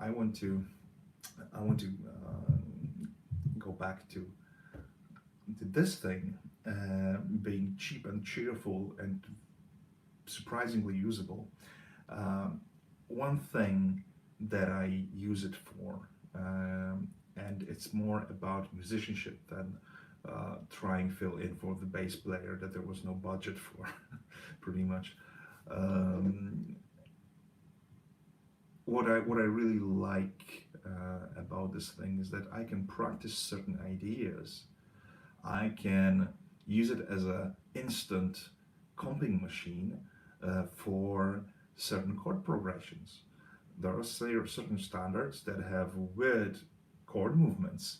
[SPEAKER 1] I want to go back to this thing being cheap and cheerful and surprisingly usable. One thing that I use it for, and it's more about musicianship than trying fill in for the bass player that there was no budget for, pretty much. What I really like about this thing is that I can practice certain ideas. I can use it as an instant comping machine for certain chord progressions. There are certain standards that have weird chord movements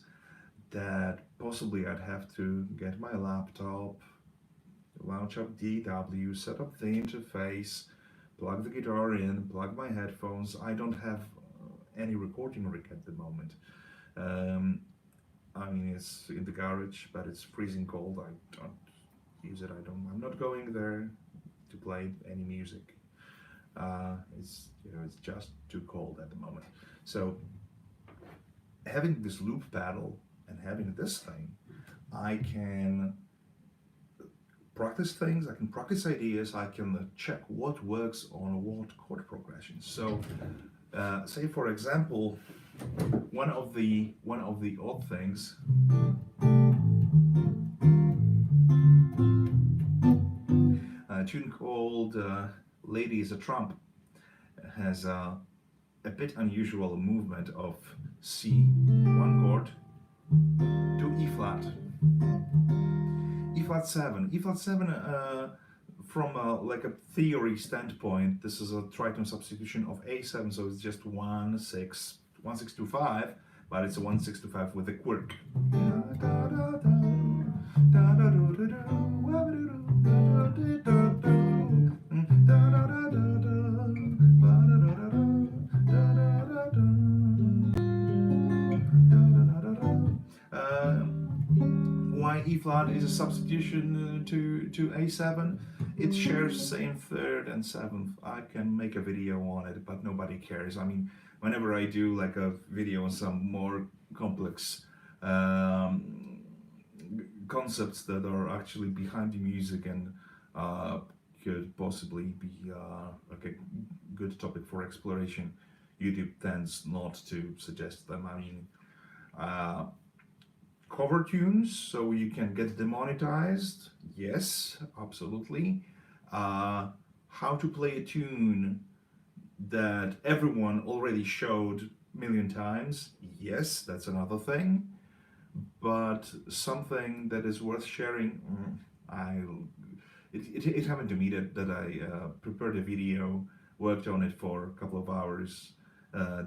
[SPEAKER 1] that possibly I'd have to get my laptop, launch up DAW, set up the interface, plug the guitar in, plug my headphones. I don't have any recording rig at the moment. I mean, it's in the garage, but it's freezing cold. I don't use it. I'm not going there to play any music. It's just too cold at the moment. So having this loop pedal and having this thing, I can practice things, I can practice ideas, I can check what works on what chord progressions. So say for example, one of the odd things, a tune called Lady is a Trump, has a bit unusual movement of C, one chord, to E flat. E flat 7. E flat 7, from like a theory standpoint, this is a tritone substitution of A7, so it's just 1625, but it's a 1625 with a quirk. Why E flat is a substitution to A7? It shares same third and seventh. I can make a video on it, but nobody cares. I mean, whenever I do like a video on some more complex concepts that are actually behind the music and could possibly be like a good topic for exploration, YouTube tends not to suggest them. I mean, cover tunes so you can get demonetized, yes, absolutely. How to play a tune that everyone already showed a million times, yes, that's another thing. But something that is worth sharing, it happened to me that I prepared a video, worked on it for a couple of hours,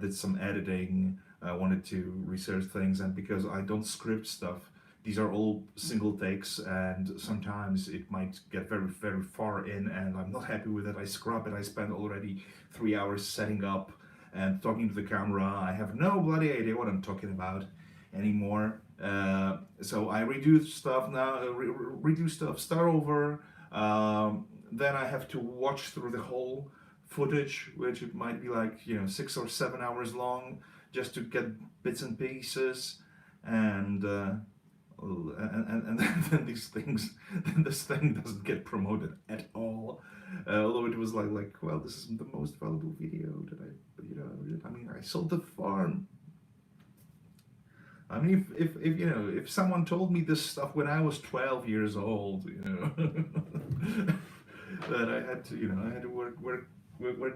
[SPEAKER 1] did some editing, wanted to research things, and because I don't script stuff, these are all single takes, and sometimes it might get very, very far in, and I'm not happy with it. I scrap it. I spent already 3 hours setting up and talking to the camera. I have no bloody idea what I'm talking about anymore. So I redo stuff now, redo stuff, start over. Then I have to watch through the whole footage, which it might be like 6 or 7 hours long, just to get bits and pieces, and and then these things, then this thing doesn't get promoted at all. Although it was like, well, this is the most valuable video that I mean, I sold the farm. I mean, if someone told me this stuff when I was 12 years old, that I had to work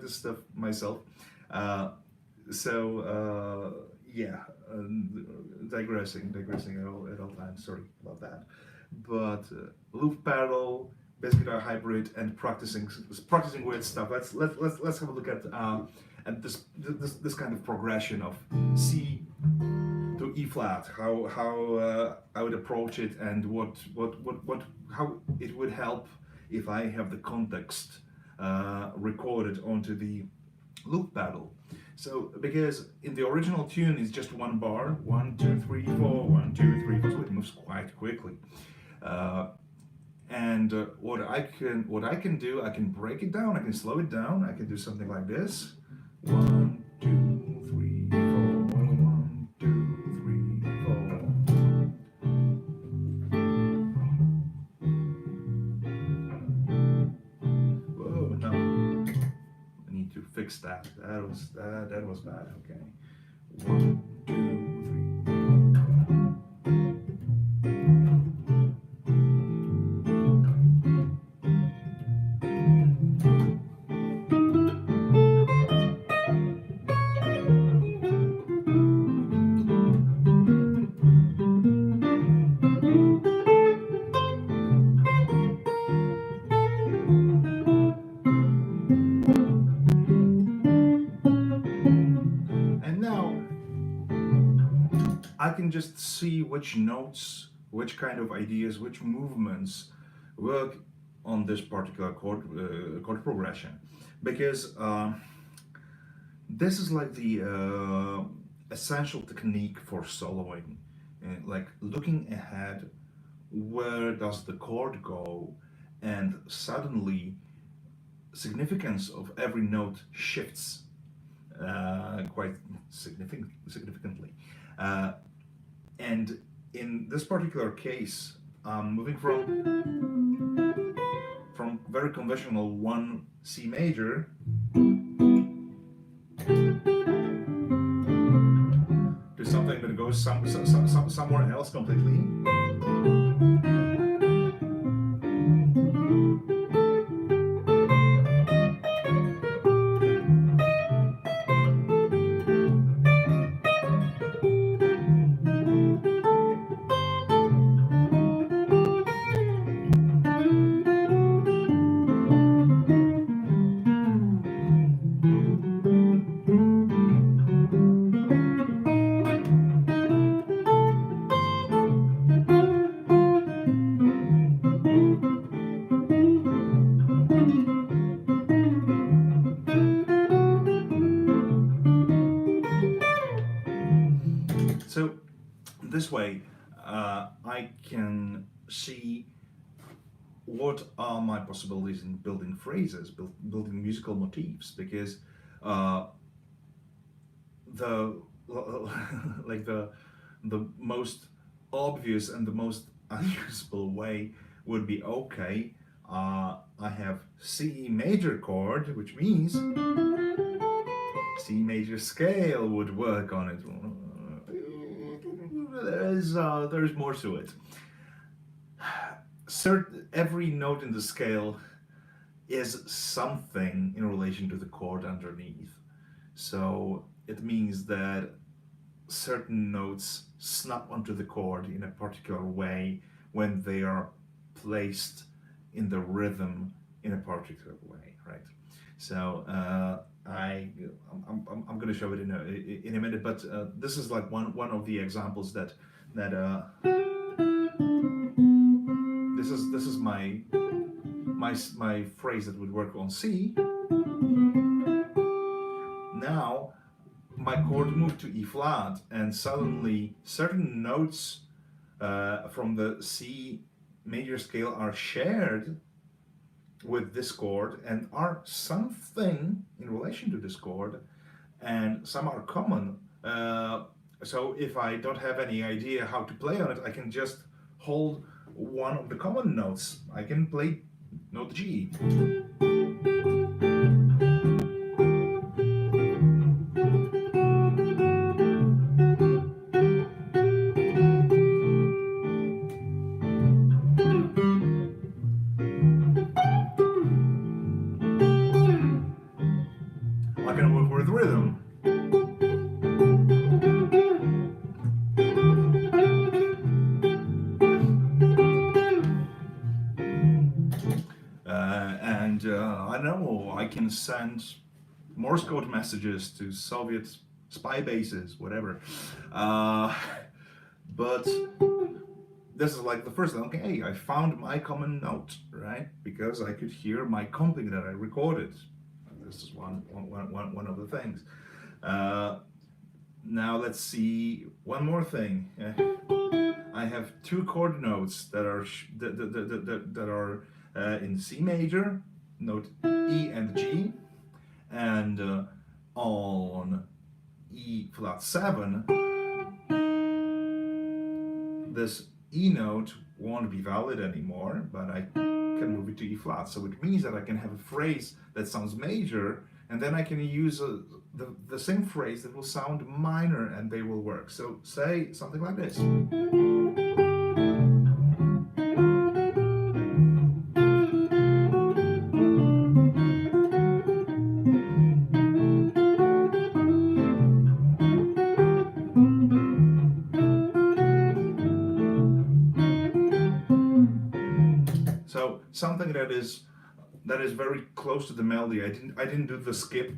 [SPEAKER 1] this stuff myself. Uh, yeah, digressing at all times. Sorry about that. But loop pedal, bass guitar hybrid, and practicing weird stuff. Let's have a look at this kind of progression of C to E flat. How I would approach it, and what how it would help if I have the context recorded onto the loop pedal. So, because in the original tune it's just one bar, 1, 2, 3, 4, 1, 2, 3, 4, so it moves quite quickly. And what I can do, I can break it down, I can slow it down, I can do something like this. 1, 2, 3, 4, 1, 2, 3, 4. Whoa, no. I need to fix that. That was bad. Okay. 1, 2, 3. And now I can just see which notes, which kind of ideas, which movements work on this particular chord progression, because this is like the essential technique for soloing, like looking ahead, where does the chord go, and suddenly significance of every note shifts quite significantly. Uh, and in this particular case, moving from very conventional 1 C major to something that goes somewhere else completely. So this way, I can see what are my possibilities in building phrases, building musical motifs, because the like the most obvious and the most unusable way would be, okay, I have C major chord, which means C major scale would work on it. There's more to it. Every note in the scale is something in relation to the chord underneath. So it means that certain notes snap onto the chord in a particular way when they are placed in the rhythm in a particular way, right? So I'm going to show it in a minute, but this is like one of the examples that this is my phrase that would work on C. Now my chord moved to E flat, and suddenly certain notes from the C major scale are shared with this chord and are something in relation to this chord, and some are common. So if I don't have any idea how to play on it, I can just hold one of the common notes. I can play note G. I can work with rhythm. I don't know, I can send Morse code messages to Soviet spy bases, whatever. But this is like the first thing. Okay, I found my common note, right? Because I could hear my comping that I recorded. This is one of the things. Now let's see one more thing. I have two chord notes that are in C major, note E and G, and on E flat 7, this E note won't be valid anymore, but I can move it to E flat. So it means that I can have a phrase that sounds major, and then I can use the same phrase that will sound minor, and they will work. So say something like this. So something that is very close to the melody. I didn't do the skip.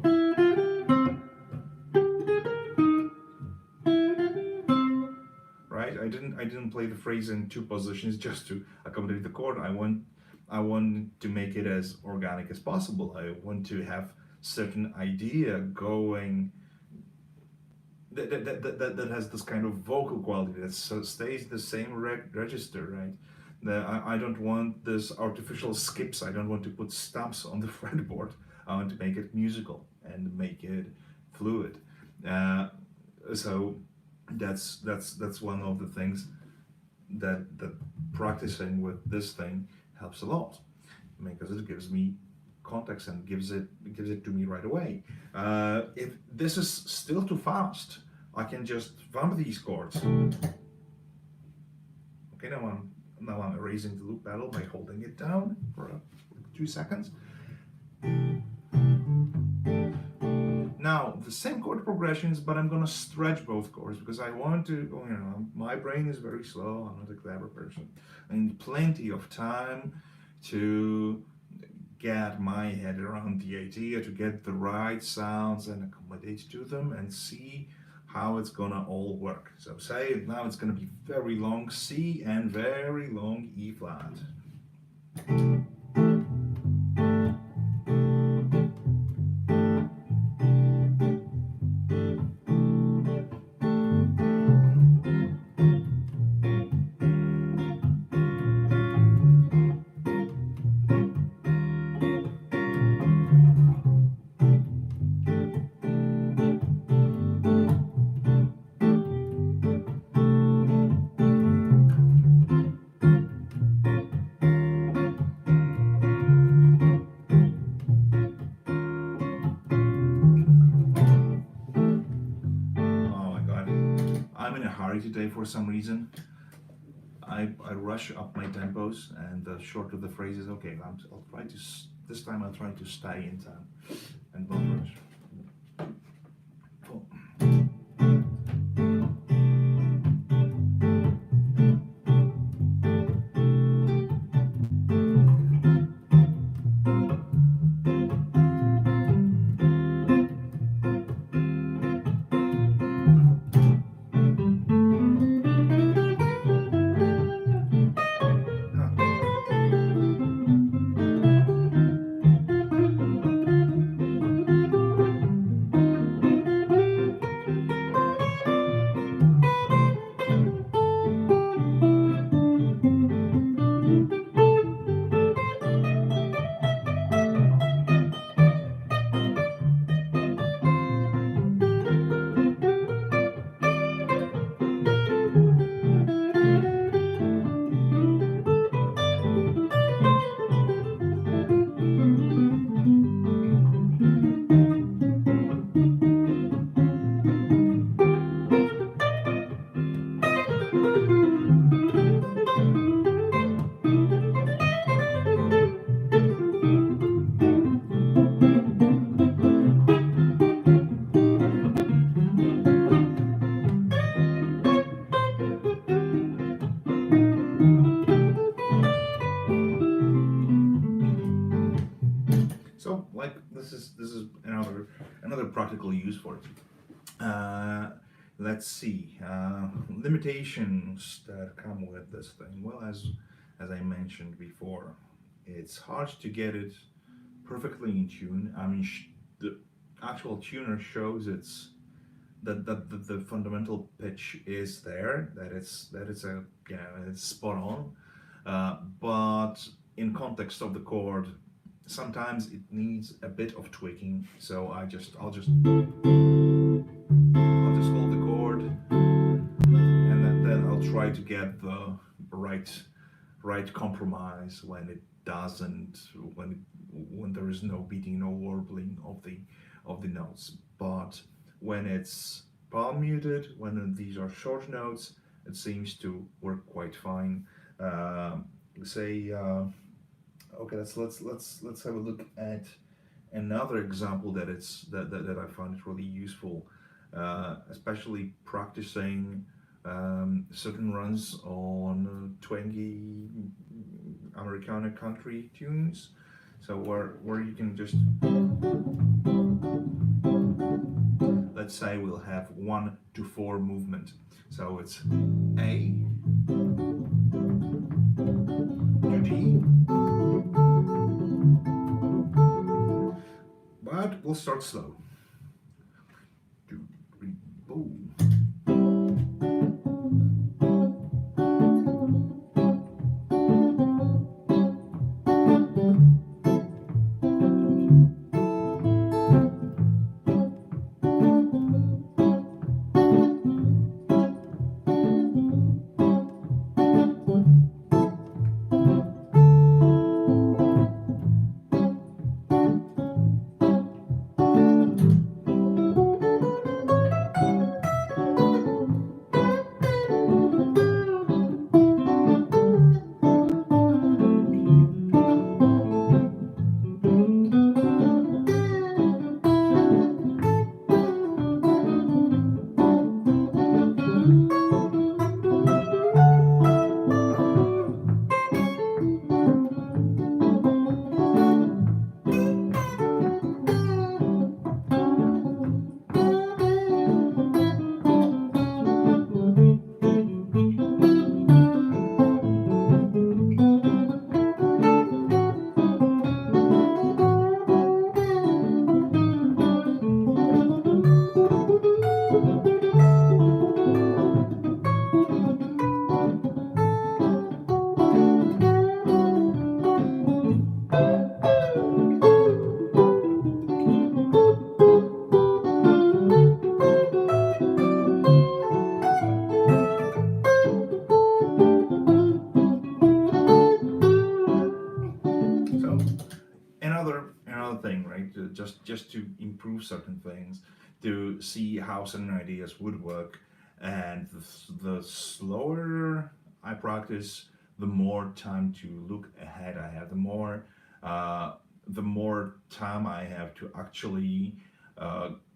[SPEAKER 1] Right? I didn't play the phrase in two positions just to accommodate the chord. I want to make it as organic as possible. I want to have certain idea going that has this kind of vocal quality that stays the same register, right? I don't want this artificial skips. I don't want to put stamps on the fretboard. I want to make it musical and make it fluid. So that's one of the things that practicing with this thing helps a lot, because it gives me context and gives it to me right away. If this is still too fast, I can just vamp these chords. Okay, now I'm erasing the loop pedal by holding it down for 2 seconds. Now, the same chord progressions, but I'm gonna stretch both chords because I want to, my brain is very slow, I'm not a clever person. I need plenty of time to get my head around the idea, to get the right sounds and accommodate to them and see how it's gonna all work. So say now it's gonna be very long C and very long E flat. Today for some reason I rush up my tempos, and the shorter the phrase is, okay, I'll try to this time I'll try to stay in time and not rush. Cool. practical use for it. Let's see, limitations that come with this thing. Well, as I mentioned before, it's hard to get it perfectly in tune. I mean, the actual tuner shows that the fundamental pitch is there, that it's a, it's spot on, but in context of the chord, sometimes it needs a bit of tweaking. So I'll just hold the chord, and then I'll try to get the right compromise when it doesn't, when there is no beating, no warbling of the notes. But when it's palm muted, when these are short notes, it seems to work quite fine. Say, okay, let's have a look at another example that I find it really useful, especially practicing certain runs on twangy Americana country tunes. So where you can just, let's say we'll have 1 to 4 movement. So it's A to D, but we'll start slow. 2, 3, boom. Another thing, right? Just to improve certain things, to see how certain ideas would work, and the slower I practice, the more time to look ahead I have, the more time I have to actually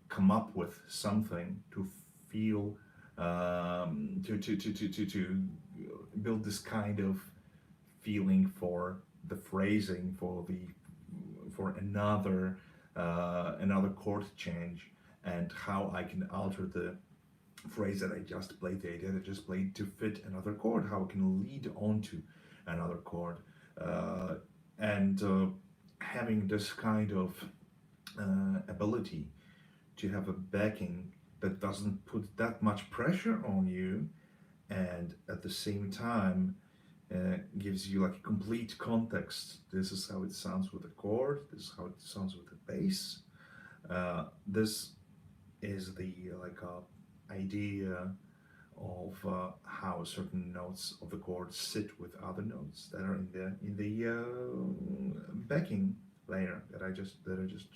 [SPEAKER 1] come up with something, to feel, to build this kind of feeling for the phrasing, for another chord change, and how I can alter the phrase that I just played, the idea that I just played, to fit another chord, how I can lead onto another chord, and having this kind of ability to have a backing that doesn't put that much pressure on you, and at the same time gives you like a complete context. This is how it sounds with the chord, this is how it sounds with the bass. This is the idea of how certain notes of the chord sit with other notes that are in the backing layer that I just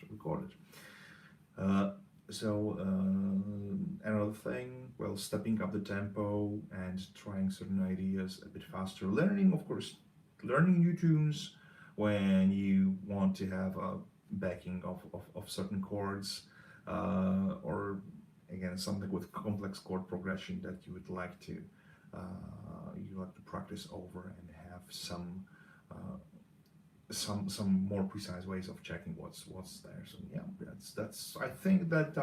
[SPEAKER 1] recorded. So another thing, well, stepping up the tempo and trying certain ideas a bit faster. Learning, of course, learning new tunes when you want to have a backing of certain chords, or again something with complex chord progression that you would like to practice over and have some some more precise ways of checking what's there. So yeah, that's I think that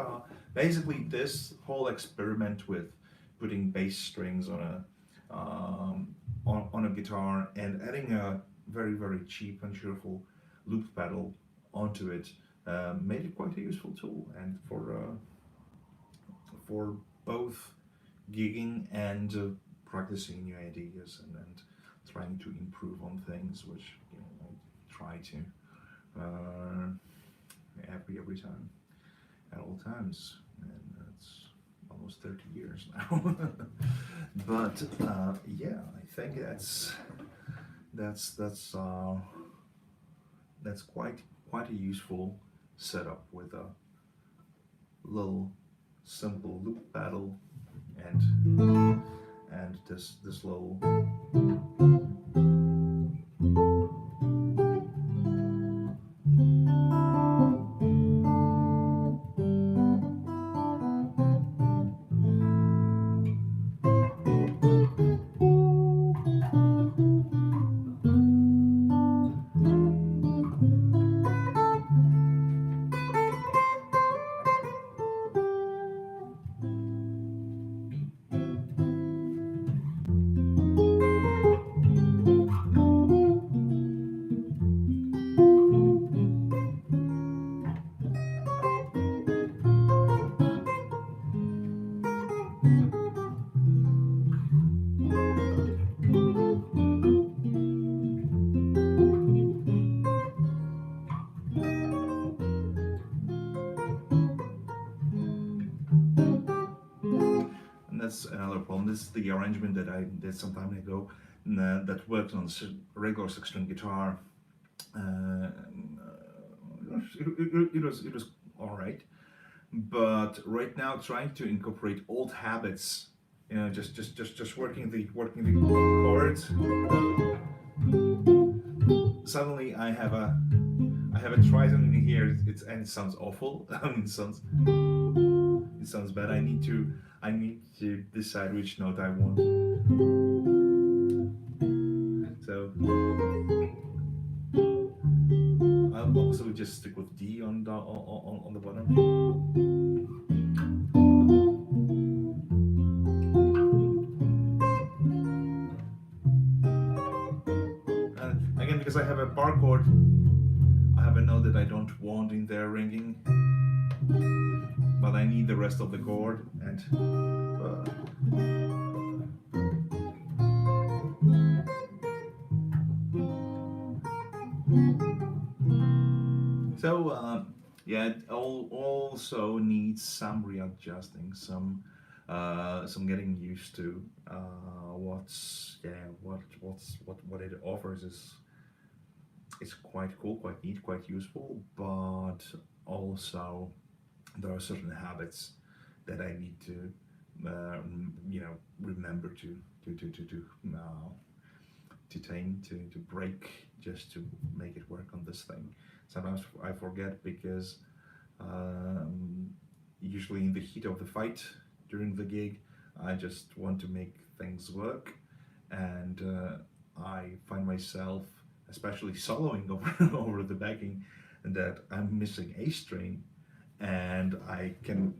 [SPEAKER 1] basically this whole experiment with putting bass strings on a on a guitar and adding a very cheap and cheerful loop pedal onto it made it quite a useful tool, and for both gigging and practicing new ideas and trying to improve on things, which I try to every time, at all times, and it's almost 30 years now. But yeah, I think that's quite a useful setup with a little simple loop pedal and this little and that's another problem. This is the arrangement that I did some time ago that worked on regular 6-string guitar. It was all right, but right now trying to incorporate old habits, just working the chords. Suddenly I have a trisome in here. And it sounds awful. It sounds bad. I need to decide which note I want. So I'll also just stick with D on the bottom. And again, because I have a bar chord, I have a note that I don't want in there ringing, but I need the rest of the chord. And so yeah, it also needs some readjusting, some getting used to. What it offers is it's quite cool, quite neat, quite useful, but also there are certain habits that I need to remember to tame, to break, just to make it work on this thing. Sometimes I forget because usually in the heat of the fight during the gig, I just want to make things work, and I find myself, especially soloing over the backing, that I'm missing a string, and I can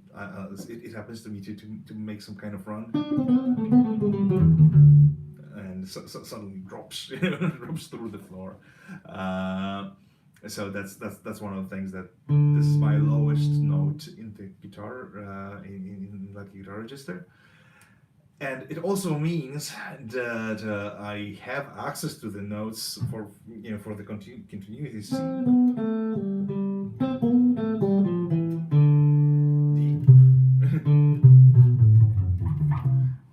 [SPEAKER 1] it happens to me to make some kind of run, and suddenly drops drops through the floor. So that's one of the things, that this is my lowest note in the guitar, in that guitar register. And it also means that I have access to the notes for the continuity C.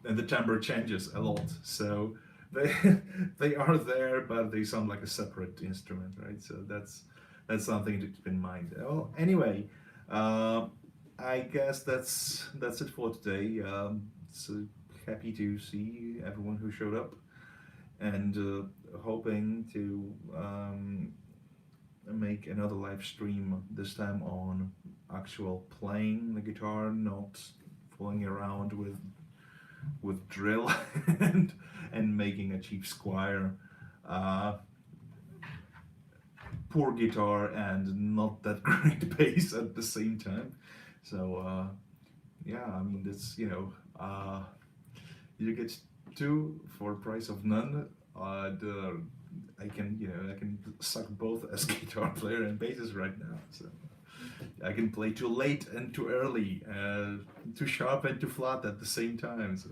[SPEAKER 1] And the timbre changes a lot, so they are there, but they sound like a separate instrument, right? So that's something to keep in mind. Well, anyway, I guess that's it for today. So happy to see everyone who showed up, and hoping to make another live stream, this time on actual playing the guitar, not fooling around with drill and making a cheap Squier. poor guitar and not that great bass at the same time. So yeah, I mean that's you get two for price of none. I can I can suck both as guitar player and bassist right now. So I can play too late and too early, too sharp and too flat at the same time. So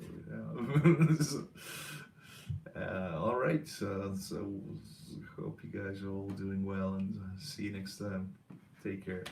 [SPEAKER 1] yeah. All right. So hope you guys are all doing well and see you next time. Take care.